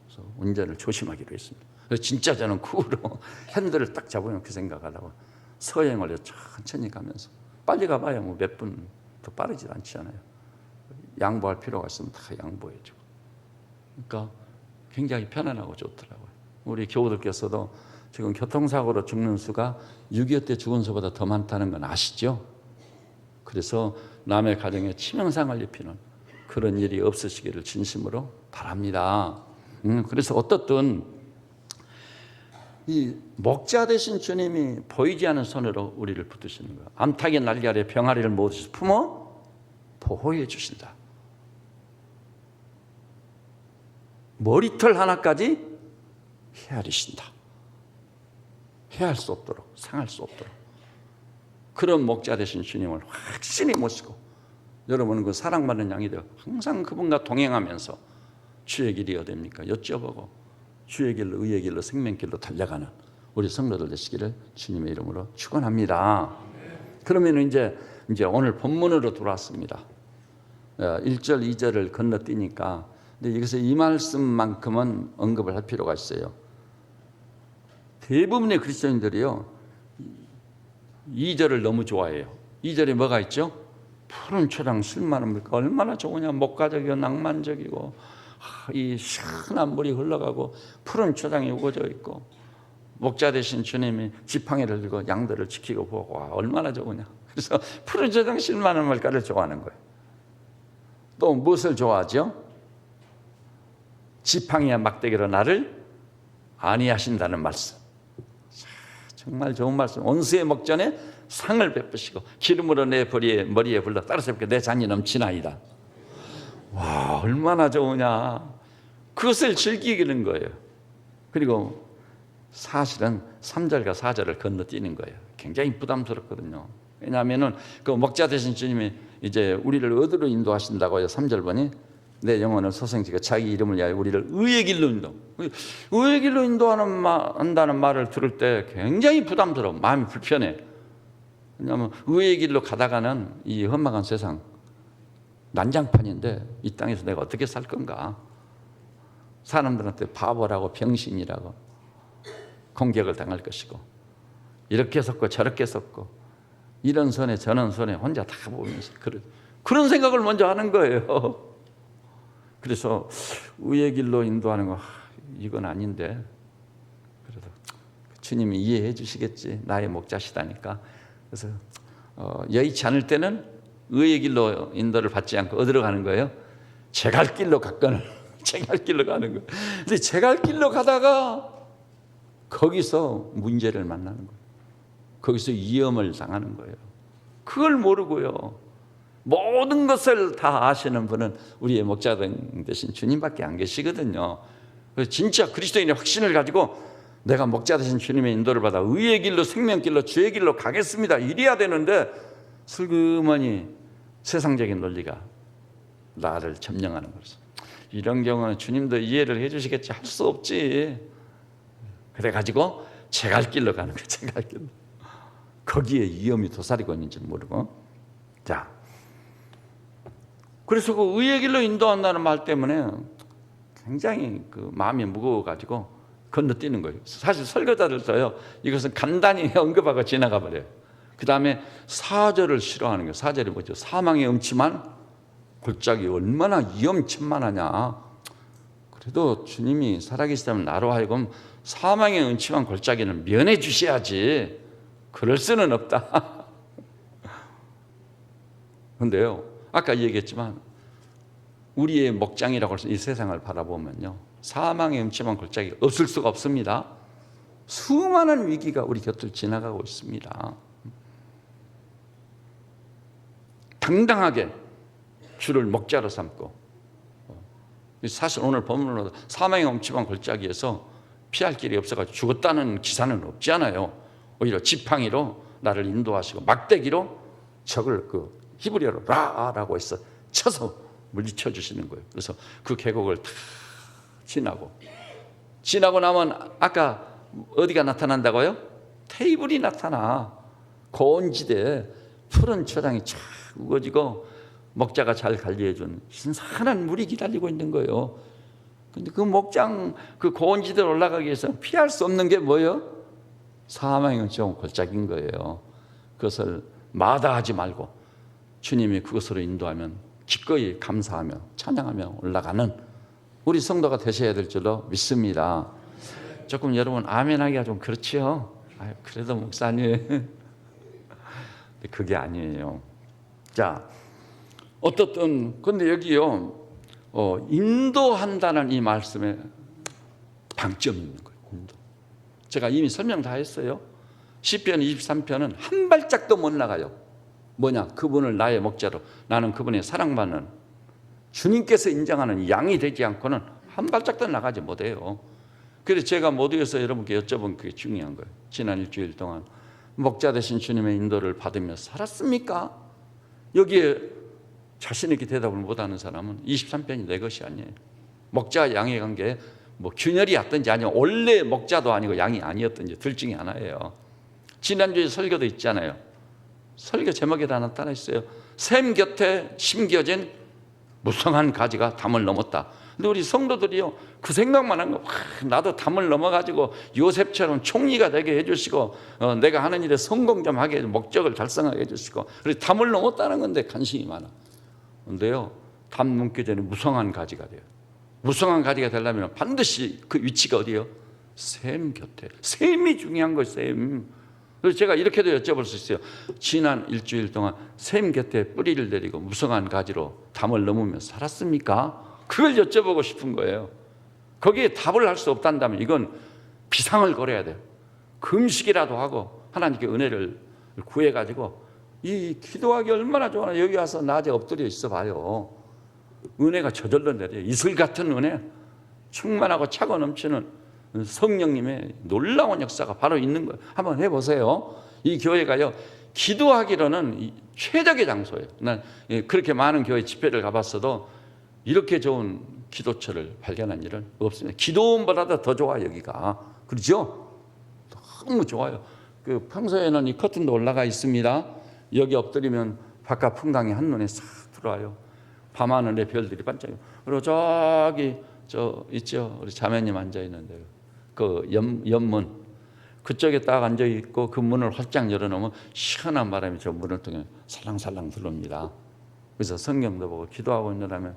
그래서 운전을 조심하기로 했습니다. 그래서 진짜 저는 쿨로 핸들을 딱 잡으면 그 생각하다가 서행을 천천히 가면서, 빨리 가봐야 뭐 몇 분 더 빠르지 않잖아요. 양보할 필요가 있으면 다 양보해주고. 그러니까 굉장히 편안하고 좋더라고요. 우리 교우들께서도 지금 교통사고로 죽는 수가 6.25 때 죽은 수보다 더 많다는 건 아시죠? 그래서 남의 가정에 치명상을 입히는 그런 일이 없으시기를 진심으로 바랍니다. 그래서 어떻든 이 목자 되신 주님이 보이지 않는 손으로 우리를 붙드시는 거예요. 암탉의 날개 아래 병아리를 모으듯이 품어 보호해 주신다. 머리털 하나까지 헤아리신다. 헤아릴 수 없도록, 상할 수 없도록. 그런 목자 되신 주님을 확신히 모시고, 여러분은 그 사랑받는 양이 되어 항상 그분과 동행하면서 주의 길이 어디입니까? 여쭤보고 주의 길로, 의의 길로, 생명길로 달려가는 우리 성도들 되시기를 주님의 이름으로 축원합니다. 그러면 이제 오늘 본문으로 돌아왔습니다. 1절, 2절을 건너뛰니까, 근데 여기서 이 말씀만큼은 언급을 할 필요가 있어요. 대부분의 그리스도인들이요, 2절을 너무 좋아해요. 2절에 뭐가 있죠? 푸른 초장 실만합니까? 얼마나 좋으냐. 목가적이고 낭만적이고, 이 시원한 물이 흘러가고 푸른 초장이 우거져 있고, 목자 되신 주님이 지팡이를 들고 양들을 지키고 보고, 와, 얼마나 좋으냐. 그래서 푸른 초장 실만한 물가를 좋아하는 거예요. 또 무엇을 좋아하죠? 지팡이와 막대기로 나를 안위하신다는 말씀. 정말 좋은 말씀. 원수의 목전에 상을 베푸시고 기름으로 내 머리에 불러 따라잡게 내 잔이 넘치나이다. 와, 얼마나 좋으냐. 그것을 즐기는 거예요. 그리고 사실은 3절과 4절을 건너뛰는 거예요. 굉장히 부담스럽거든요. 왜냐하면은 그 목자 되신 주님이 이제 우리를 어디로 인도하신다고요? 3절 보니 내 영혼을 소생시켜 자기 이름을 위하여 우리를 의의 길로 인도. 의의 길로 인도한다는 말을 들을 때 굉장히 부담스러워. 마음이 불편해. 왜냐하면 의의 길로 가다가는 이 험악한 세상 난장판인데 이 땅에서 내가 어떻게 살 건가. 사람들한테 바보라고 병신이라고 공격을 당할 것이고, 이렇게 섰고 저렇게 섰고, 이런 손에 저런 손에 혼자 다 보면서 그런 생각을 먼저 하는 거예요. 그래서 의의 길로 인도하는 거 이건 아닌데, 그래도 주님이 이해해 주시겠지. 나의 목자시다니까. 그래서 여의치 않을 때는 의의 길로 인도를 받지 않고 어디로 가는 거예요? 제 갈 길로 갔거늘 제 갈 길로 가는 거예요. 근데 제 갈 길로 가다가 거기서 문제를 만나는 거예요. 거기서 위험을 당하는 거예요. 그걸 모르고요, 모든 것을 다 아시는 분은 우리의 목자 되신 주님밖에 안 계시거든요. 그래서 진짜 그리스도인의 확신을 가지고 내가 목자 되신 주님의 인도를 받아 의의 길로, 생명길로, 주의 길로 가겠습니다, 이래야 되는데 슬그머니 세상적인 논리가 나를 점령하는 거죠. 이런 경우는 주님도 이해를 해 주시겠지. 할 수 없지. 그래가지고 제 갈 길로 가는 거예요. 제 갈 길로. 거기에 위험이 도사리고 있는지 모르고. 자, 그래서 그 의의 길로 인도한다는 말 때문에 굉장히 그 마음이 무거워가지고 건너뛰는 거예요. 사실 설교자들도요, 이것은 간단히 언급하고 지나가 버려요. 그 다음에 4절을 싫어하는 거예요. 4절이 뭐죠? 사망의 음침한 골짜기 얼마나 위험천만하냐. 그래도 주님이 살아계시다면 나로 하여금 사망의 음침한 골짜기는 면해 주셔야지. 그럴 수는 없다. 그런데요, 아까 얘기했지만 우리의 목장이라고 해서 이 세상을 바라보면요, 사망의 음침한 골짜기가 없을 수가 없습니다. 수많은 위기가 우리 곁을 지나가고 있습니다. 당당하게 주를 목자로 삼고, 사실 오늘 본문으로 사망의 엄침한 골짜기에서 피할 길이 없어가지고 죽었다는 기사는 없지 않아요. 오히려 지팡이로 나를 인도하시고 막대기로 적을 그 히브리어로 라라고 해서 쳐서 물리쳐 주시는 거예요. 그래서 그 계곡을 다 지나고 나면 아까 어디가 나타난다고요? 테이블이 나타나. 고온지대에 푸른 초장이 쫙 우거지고 목자가 잘 관리해준 신선한 물이 기다리고 있는 거예요. 근데 그 목장, 그 고온지대로 올라가기 위해서 피할 수 없는 게 뭐예요? 사망의 엄침한 골짜기인 거예요. 그것을 마다하지 말고 주님이 그것으로 인도하면 기꺼이 감사하며 찬양하며 올라가는 우리 성도가 되셔야 될 줄로 믿습니다. 조금 여러분 아멘 하기가 좀 그렇지요? 그래도 목사님 그게 아니에요. 자, 어떻든 근데 여기요 인도한다는 이 말씀에 방점이 있는 거예요. 인도. 제가 이미 설명 다 했어요. 시편 23편은 한 발짝도 못 나가요. 뭐냐? 그분을 나의 목자로, 나는 그분의 사랑받는 주님께서 인정하는 양이 되지 않고는 한 발짝도 나가지 못해요. 그래서 제가 모두에서 여러분께 여쭤본 그게 중요한 거예요. 지난 일주일 동안 목자 되신 주님의 인도를 받으며 살았습니까? 여기에 자신 있게 대답을 못하는 사람은 23편이 내 것이 아니에요. 목자와 양의 관계에 뭐 균열이 왔든지 아니면 원래 목자도 아니고 양이 아니었든지 둘 중에 하나예요. 지난주에 설교도 있잖아요. 설교 제목에다 나타나 있어요. 샘 곁에 심겨진 무성한 가지가 담을 넘었다. 근데 우리 성도들이요 그 생각만 한 거, 나도 담을 넘어가지고 요셉처럼 총리가 되게 해주시고 내가 하는 일에 성공 좀 하게 해주고 목적을 달성하게 해주시고 그래서 담을 넘었다는 건데 관심이 많아. 근데요 담 넘기 전에 무성한 가지가 돼요. 무성한 가지가 되려면 반드시 그 위치가 어디예요? 샘 곁에. 샘이 중요한 거예요. 샘. 그래서 제가 이렇게도 여쭤볼 수 있어요. 지난 일주일 동안 샘 곁에 뿌리를 내리고 무성한 가지로 담을 넘으며 살았습니까? 그걸 여쭤보고 싶은 거예요. 거기에 답을 할 수 없단다면 이건 비상을 걸어야 돼요. 금식이라도 하고 하나님께 은혜를 구해가지고 이 기도하기 얼마나 좋아요. 여기 와서 낮에 엎드려 있어 봐요. 은혜가 저절로 내려요. 이슬 같은 은혜, 충만하고 차고 넘치는 성령님의 놀라운 역사가 바로 있는 거예요. 한번 해보세요. 이 교회가요 기도하기로는 최적의 장소예요. 난 그렇게 많은 교회 집회를 가봤어도 이렇게 좋은 기도처를 발견한 일은 없습니다. 기도원보다 더 좋아요. 여기가 그렇죠? 너무 좋아요. 그 평소에는 이 커튼도 올라가 있습니다. 여기 엎드리면 바깥 풍광이 한눈에 싹 들어와요. 밤하늘에 별들이 반짝여요. 그리고 저기 저 있죠, 우리 자매님 앉아 있는데 그 옆문 그쪽에 딱 앉아 있고 그 문을 활짝 열어놓으면 시원한 바람이 저 문을 통해 살랑살랑 들어옵니다. 그래서 성경도 보고 기도하고 있느라면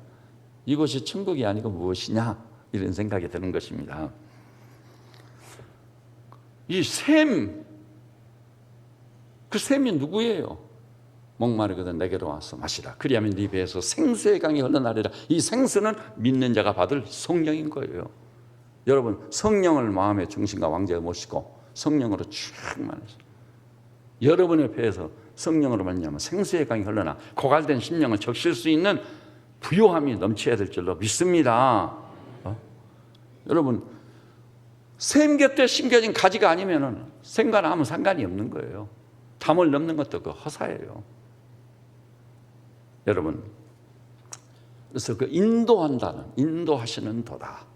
이곳이 천국이 아니고 무엇이냐 이런 생각이 드는 것입니다. 이 샘, 그 샘이 누구예요? 목마르거든 내게로 와서 마시라. 그리하면 네 배에서 생수의 강이 흘러나리라. 이 생수는 믿는 자가 받을 성령인 거예요. 여러분 성령을 마음의 중심과 왕좌에 모시고 성령으로 충만해서 여러분의 배에서 성령으로 말미암아 생수의 강이 흘러나 고갈된 심령을 적실 수 있는 부요함이 넘쳐야 될 줄로 믿습니다. 여러분 샘 곁에 심겨진 가지가 아니면은 샘과는 아무 상관이 없는 거예요. 담을 넘는 것도 그 허사예요. 여러분 그래서 그 인도하시는 도다.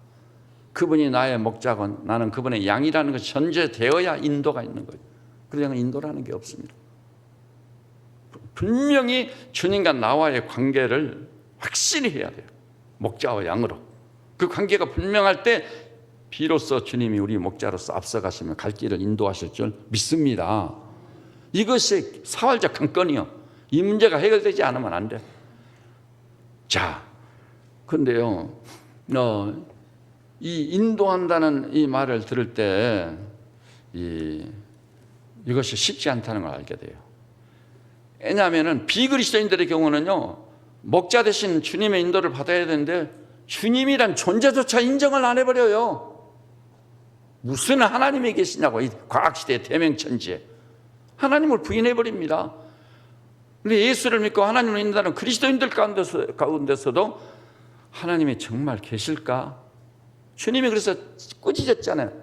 그분이 나의 목자건 나는 그분의 양이라는 것이 전제되어야 인도가 있는 거예요. 그냥 인도라는 게 없습니다. 분명히 주님과 나와의 관계를 확실히 해야 돼요. 목자와 양으로. 그 관계가 분명할 때 비로소 주님이 우리 목자로서 앞서가시며 갈 길을 인도하실 줄 믿습니다. 이것이 사활적 관건이요. 이 문제가 해결되지 않으면 안 돼. 자, 근데요, 이 인도한다는 이 말을 들을 때 이것이 쉽지 않다는 걸 알게 돼요. 왜냐하면 비그리스도인들의 경우는요, 목자 대신 주님의 인도를 받아야 되는데 주님이란 존재조차 인정을 안 해버려요. 무슨 하나님이 계시냐고, 이 과학시대의 대명천지에 하나님을 부인해버립니다. 근데 예수를 믿고 하나님을 믿는다는 그리스도인들 가운데서도 하나님이 정말 계실까? 주님이 그래서 꾸짖었잖아요.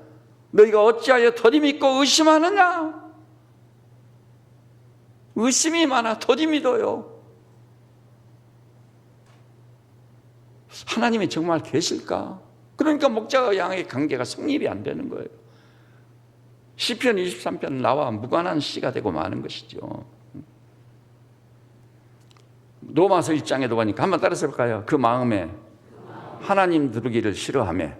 너희가 어찌하여 더디 믿고 의심하느냐? 의심이 많아 더디 믿어요. 하나님이 정말 계실까? 그러니까 목자와 양의 관계가 성립이 안 되는 거예요. 시편 23편 나와 무관한 시가 되고 마는 것이죠. 로마서 1장에도 보니까 한번 따라서 볼까요? 그 마음에 하나님 두르기를 싫어하며,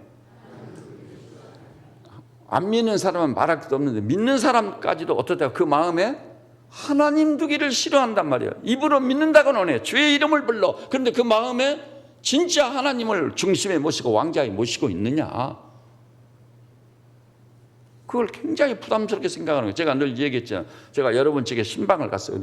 안 믿는 사람은 말할 것도 없는데 믿는 사람까지도 어떻다, 그 마음에 하나님 두기를 싫어한단 말이에요. 입으로 믿는다고는 해, 주의 이름을 불러. 그런데 그 마음에 진짜 하나님을 중심에 모시고 왕자에 모시고 있느냐, 그걸 굉장히 부담스럽게 생각하는 거예요. 제가 늘 얘기했잖아요. 제가 여러분 측에 신방을 갔어요.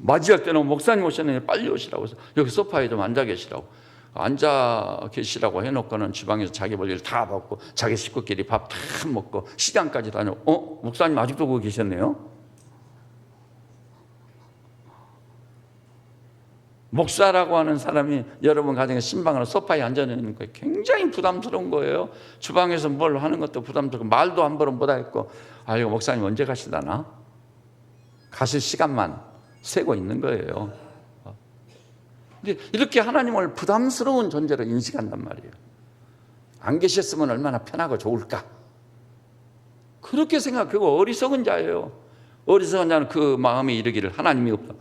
맞이할 때는 목사님 오셨는데 빨리 오시라고 해서 여기 소파에 좀 앉아 계시라고. 앉아 계시라고 해놓고는 주방에서 자기 볼일 다 먹고 자기 식구끼리 밥 다 먹고 시장까지 다녀. 목사님 아직도 거기 계셨네요? 목사라고 하는 사람이 여러분 가정에 신방으로 소파에 앉아 있는 거예요. 굉장히 부담스러운 거예요. 주방에서 뭘 하는 것도 부담스럽고 말도 함부로 못하겠고, 이거 목사님 언제 가시려나? 가실 시간만 세고 있는 거예요. 근데 이렇게 하나님을 부담스러운 존재로 인식한단 말이에요. 안 계셨으면 얼마나 편하고 좋을까? 그렇게 생각하고 어리석은 자예요. 어리석은 자는 그 마음에 이르기를 하나님이 없다.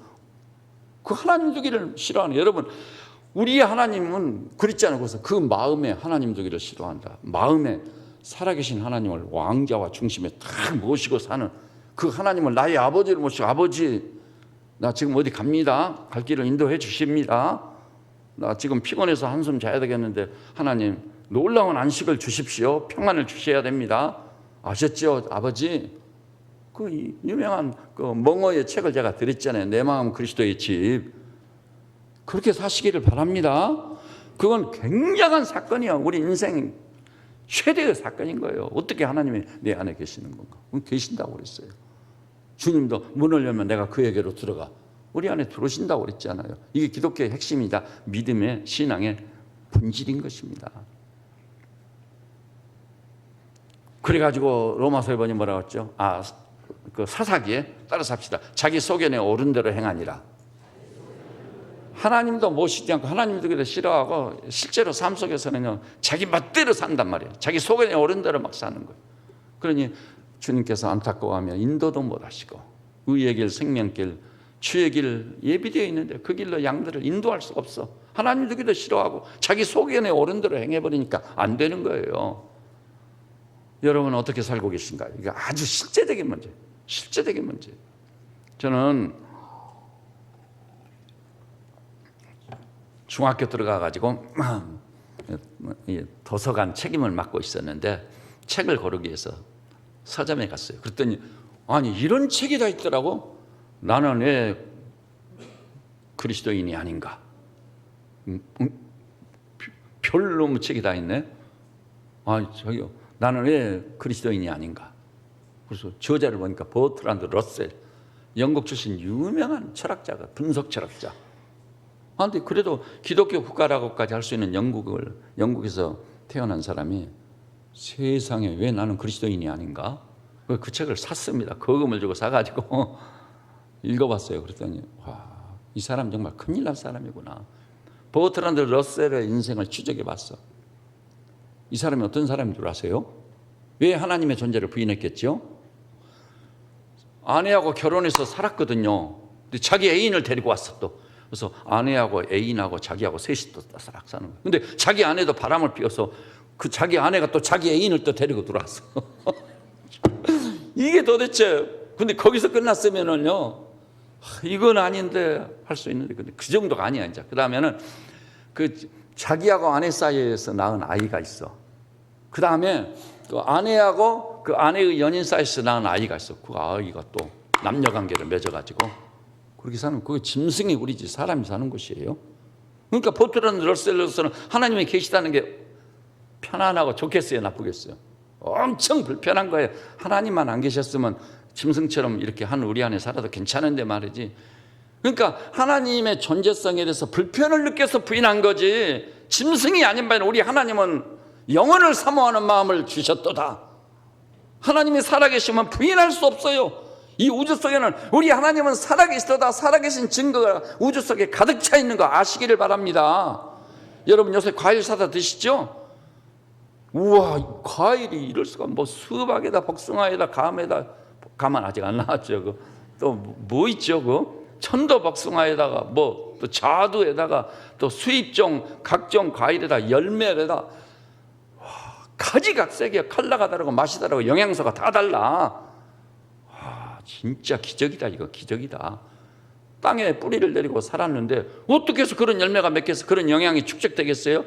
그 하나님 두기를 싫어하는, 여러분 우리의 하나님은 그랬잖아요. 그래서 그 마음에 하나님 두기를 싫어한다. 마음에 살아계신 하나님을 왕자와 중심에 딱 모시고 사는 그 하나님을 나의 아버지를 모시고, 아버지 나 지금 어디 갑니다. 갈 길을 인도해 주십니다. 나 지금 피곤해서 한숨 자야 되겠는데 하나님 놀라운 안식을 주십시오. 평안을 주셔야 됩니다. 아셨죠 아버지? 그 유명한 그 멍어의 책을 제가 드렸잖아요. 내 마음 그리스도의 집. 그렇게 사시기를 바랍니다. 그건 굉장한 사건이야. 우리 인생 최대의 사건인 거예요. 어떻게 하나님이 내 안에 계시는 건가? 계신다고 그랬어요. 주님도 문을 열면 내가 그에게로 들어가. 우리 안에 들어오신다고 그랬잖아요. 이게 기독교의 핵심이다. 믿음의 신앙의 본질인 것입니다. 그래가지고 로마서에 보니 뭐라고 했죠? 그 사사기에 따라서 합시다. 자기 소견에 옳은 대로 행하니라. 하나님도 모시지 않고 하나님도 그래 싫어하고 실제로 삶 속에서는요 자기 맛대로 산단 말이에요. 자기 소견에 옳은 대로 막 사는 거예요. 그러니 주님께서 안타까워하며 인도도 못하시고 의의 길, 생명길, 주의 길 예비되어 있는데 그 길로 양들을 인도할 수가 없어. 하나님 두기도 싫어하고 자기 소견에 옳은 대로 행해버리니까 안 되는 거예요. 여러분은 어떻게 살고 계신가요? 이게 아주 실제적인 문제, 실제적인 문제. 저는 중학교 들어가가지고 도서관 책임을 맡고 있었는데 책을 고르기 위해서 서점에 갔어요. 그랬더니 아니 이런 책이 다 있더라고. 나는 왜 그리스도인이 아닌가? 별놈의 책이 다 있네. 저기요. 나는 왜 그리스도인이 아닌가? 그래서 저자를 보니까 버트란드 러셀, 영국 출신 유명한 철학자가, 분석 철학자. 그런데 그래도 기독교 국가라고까지 할 수 있는 영국에서 태어난 사람이 세상에 왜 나는 그리스도인이 아닌가? 그 책을 샀습니다. 거금을 주고 사가지고 읽어봤어요. 그랬더니 이 사람 정말 큰일 난 사람이구나. 버트란드 러셀의 인생을 추적해봤어. 이 사람이 어떤 사람인 줄 아세요? 왜 하나님의 존재를 부인했겠죠? 아내하고 결혼해서 살았거든요. 근데 자기 애인을 데리고 왔어 또. 그래서 아내하고 애인하고 자기하고 셋이 또 싹 사는 거예요. 근데 자기 아내도 바람을 피워서 그 자기 아내가 또 자기 애인을 또 데리고 들어왔어. 이게 도대체, 근데 거기서 끝났으면은요, 이건 아닌데 할 수 있는데, 근데 그 정도가 아니야, 이제. 그 다음에는 그 자기하고 아내 사이에서 낳은 아이가 있어. 그 다음에 그 아내하고 그 아내의 연인 사이에서 낳은 아이가 있어. 그 아이가 또 남녀 관계를 맺어가지고 그렇게 사는, 그게 짐승이 우리지 사람이 사는 곳이에요. 그러니까 버트란드 러셀로서는 하나님이 계시다는 게 편안하고 좋겠어요, 나쁘겠어요? 엄청 불편한 거예요. 하나님만 안 계셨으면 짐승처럼 이렇게 한 우리 안에 살아도 괜찮은데 말이지. 그러니까 하나님의 존재성에 대해서 불편을 느껴서 부인한 거지, 짐승이 아닌 바에는 우리 하나님은 영원을 사모하는 마음을 주셨도다. 하나님이 살아계시면 부인할 수 없어요. 이 우주 속에는 우리 하나님은 살아계시도다. 살아계신 증거가 우주 속에 가득 차 있는 거 아시기를 바랍니다. 여러분 요새 과일 사다 드시죠? 우와, 과일이 이럴 수가. 뭐 수박에다 복숭아에다 감에다, 감은 아직 안 나왔죠. 또 뭐 있죠? 그 천도복숭아에다가 뭐 또 자두에다가 또 수입종 각종 과일에다 열매에다, 가지각색이야. 컬러가 다르고 맛이 다르고 영양소가 다 달라. 진짜 기적이다. 이거 기적이다. 땅에 뿌리를 내리고 살았는데 어떻게 해서 그런 열매가 맺혀서 그런 영양이 축적되겠어요?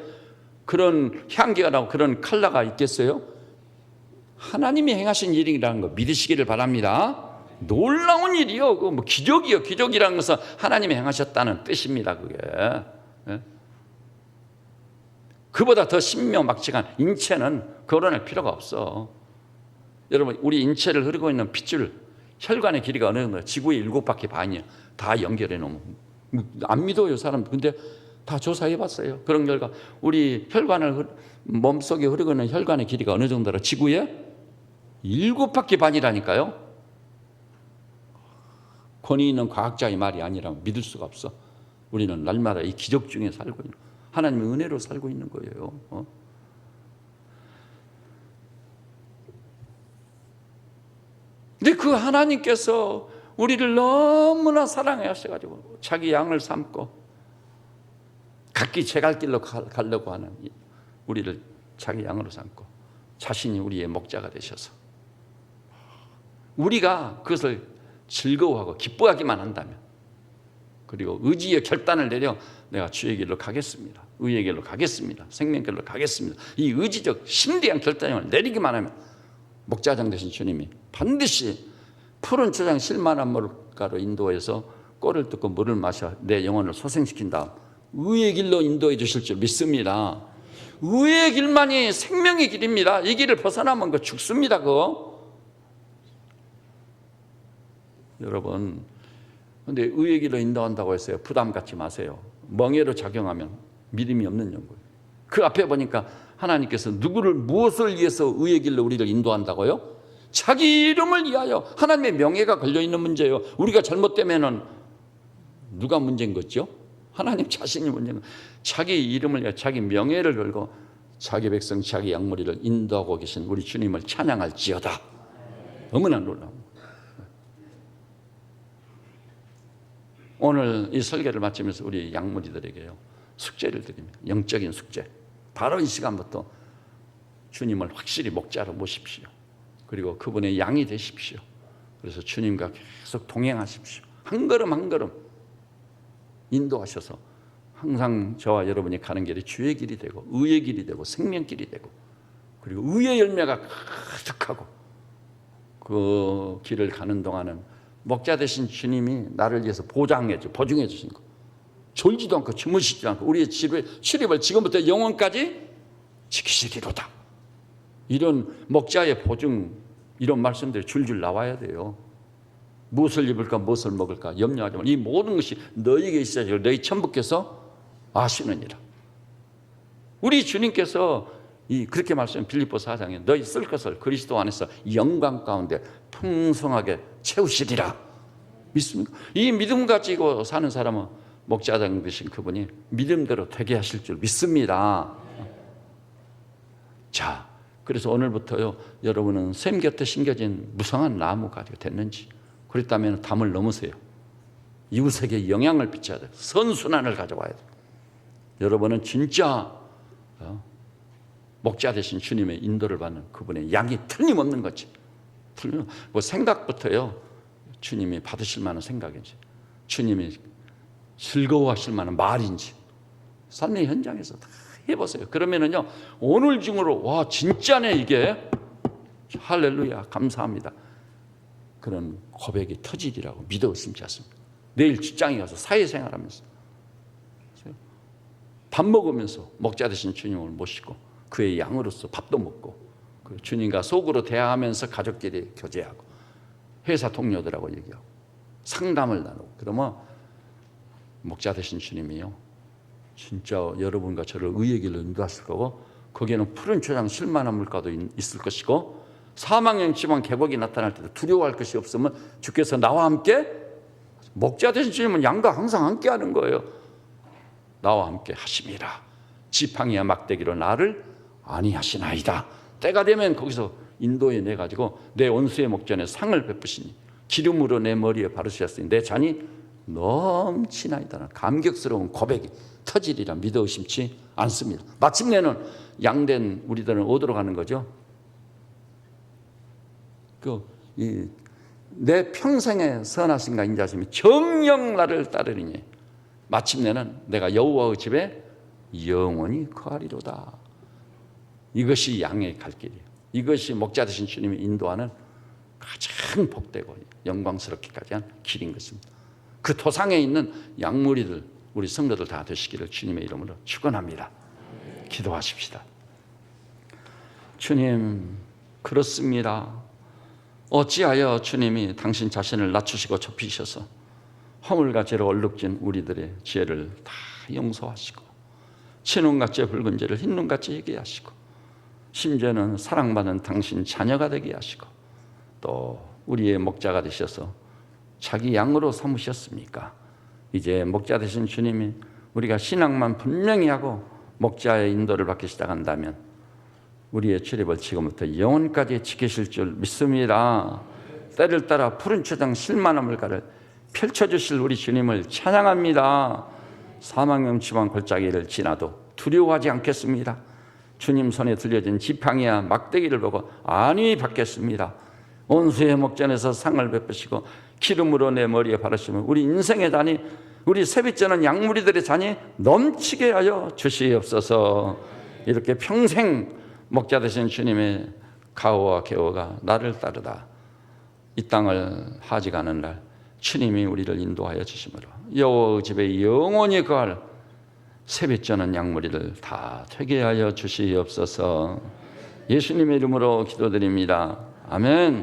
그런 향기가 나고 그런 컬러가 있겠어요? 하나님이 행하신 일이라는 거 믿으시기를 바랍니다. 놀라운 일이요. 그 뭐 기적이요. 기적이라는 것은 하나님이 행하셨다는 뜻입니다. 그게. 그보다 더 신묘막측한 인체는 거론할 필요가 없어. 여러분, 우리 인체를 흐르고 있는 핏줄, 혈관의 길이가 어느 정도, 지구의 7바퀴 반이야. 다 연결해 놓으면. 안 믿어요, 사람. 근데 다 조사해 봤어요. 그런 결과 우리 혈관을, 몸속에 흐르고 있는 혈관의 길이가 어느 정도라? 지구의 7바퀴 반이라니까요. 권위 있는 과학자의 말이 아니라 믿을 수가 없어. 우리는 날마다 이 기적 중에 살고 있는, 하나님의 은혜로 살고 있는 거예요. 근데 그 하나님께서 우리를 너무나 사랑해 하셔가지고 자기 양을 삼고 각기 제 갈 길로 가려고 하는 우리를 자기 양으로 삼고 자신이 우리의 목자가 되셔서 우리가 그것을 즐거워하고 기뻐하기만 한다면, 그리고 의지의 결단을 내려 내가 주의 길로 가겠습니다, 의의 길로 가겠습니다, 생명 길로 가겠습니다, 이 의지적 심대한 결단을 내리기만 하면 목자장 되신 주님이 반드시 푸른 초장 실만한 물가로 인도해서 꼴을 뜯고 물을 마셔 내 영혼을 소생시킨 다음 의의 길로 인도해 주실 줄 믿습니다. 의의 길만이 생명의 길입니다. 이 길을 벗어나면 그 죽습니다. 그거. 여러분, 근데 의의 길로 인도한다고 했어요. 부담 갖지 마세요. 멍해로 작용하면 믿음이 없는 연구예요. 그 앞에 보니까 하나님께서 누구를, 무엇을 위해서 의의 길로 우리를 인도한다고요? 자기 이름을 위하여. 하나님의 명예가 걸려있는 문제예요. 우리가 잘못되면은 누가 문제인 거죠? 하나님 자신이 문제인 거예요. 자기 이름을 위하여 자기 명예를 걸고 자기 백성, 자기 양무리를 인도하고 계신 우리 주님을 찬양할지어다. 너무나 놀라운. 오늘 이 설교를 마치면서 우리 양무리들에게요, 숙제를 드립니다. 영적인 숙제. 바로 이 시간부터 주님을 확실히 목자로 모십시오. 그리고 그분의 양이 되십시오. 그래서 주님과 계속 동행하십시오. 한 걸음 한 걸음 인도하셔서 항상 저와 여러분이 가는 길이 주의 길이 되고 의의 길이 되고 생명길이 되고, 그리고 의의 열매가 가득하고, 그 길을 가는 동안은 목자 되신 주님이 나를 위해서 보증해 주신 거, 졸지도 않고 주무시지도 않고 우리의 출입을 지금부터 영원까지 지키시리로다. 이런 목자의 보증, 이런 말씀들이 줄줄 나와야 돼요. 무엇을 입을까 무엇을 먹을까 염려하지 마. 이 모든 것이 너희에게 있어야 너희 천부께서 아시느니라. 우리 주님께서 그렇게 말씀해. 빌립보서 4장에 너희 쓸 것을 그리스도 안에서 영광 가운데 풍성하게 채우시리라. 믿습니까? 이 믿음 가지고 사는 사람은 목자장 되신 그분이 믿음대로 되게 하실 줄 믿습니다. 자, 그래서 오늘부터요, 여러분은 샘 곁에 심겨진 무성한 나무가 됐는지, 그렇다면 담을 넘으세요. 이웃에게 영향을 비춰야 돼요. 선순환을 가져와야 돼요. 여러분은 진짜 목자 되신 주님의 인도를 받는 그분의 양이 틀림없는 거지. 뭐 생각부터요, 주님이 받으실 만한 생각인지, 주님이 즐거워하실 만한 말인지, 삶의 현장에서 다 해보세요. 그러면은요, 오늘 중으로 와 진짜네 이게, 할렐루야 감사합니다, 그런 고백이 터지리라고 믿어 의심치 않습니다. 내일 직장에 가서 사회생활하면서 밥 먹으면서 목자 되신 주님을 모시고 그의 양으로서 밥도 먹고, 그 주님과 속으로 대화하면서 가족끼리 교제하고 회사 동료들하고 얘기하고 상담을 나누고, 그러면 목자 되신 주님이요, 진짜 여러분과 저를 의의 길로 인도하실 거고, 거기에는 푸른 초장 실만한 물가도 있을 것이고, 사망의 지방 계곡이 나타날 때도 두려워할 것이 없으면 주께서 나와 함께, 목자 되신 주님은 양과 항상 함께 하는 거예요. 나와 함께 하심이라. 지팡이와 막대기로 나를 안위하시나이다. 때가 되면 거기서 인도해 내 가지고 내 원수의 목전에 상을 베푸시니 기름으로 내 머리에 바르셨으니 내 잔이 넘치나이다. 감격스러운 고백이 터지리라 믿어 의심치 않습니다. 마침내는 양된 우리들은 어디로 가는 거죠? 내 평생의 선하신가 인자심이 정녕 나를 따르리니 마침내는 내가 여호와의 집에 영원히 거하리로다. 이것이 양의 갈 길이에요. 이것이 목자 되신 주님이 인도하는 가장 복되고 영광스럽기까지 한 길인 것입니다. 그 토상에 있는 양무리들, 우리 성도들 다 되시기를 주님의 이름으로 축원합니다. 기도하십시다. 주님, 그렇습니다. 어찌하여 주님이 당신 자신을 낮추시고 좁히셔서 허물과 죄로 얼룩진 우리들의 죄를 다 용서하시고 진홍같이 붉은 죄를 흰눈같이 희게 하시고 심지어는 사랑받는 당신 자녀가 되게 하시고 또 우리의 목자가 되셔서 자기 양으로 삼으셨습니까? 이제 목자 되신 주님이 우리가 신앙만 분명히 하고 목자의 인도를 받기 시작한다면 우리의 출입을 지금부터 영원까지 지키실 줄 믿습니다. 때를 따라 푸른 초장 실만한 물가를 펼쳐주실 우리 주님을 찬양합니다. 사망의 지방 골짜기를 지나도 두려워하지 않겠습니다. 주님 손에 들려진 지팡이와 막대기를 보고 안위 받겠습니다. 원수의 목전에서 상을 베푸시고 기름으로 내 머리에 바르시면 우리 인생의 잔이, 우리 세빛저는 양무리들의 잔이 넘치게 하여 주시옵소서. 이렇게 평생 목자 되신 주님의 가호와 개호가 나를 따르다 이 땅을 하직하는 날 주님이 우리를 인도하여 주심으로 여호와의 집에 영원히 거할 세뱃저는 양무리를 다 되게 하여 주시옵소서. 예수님의 이름으로 기도드립니다. 아멘.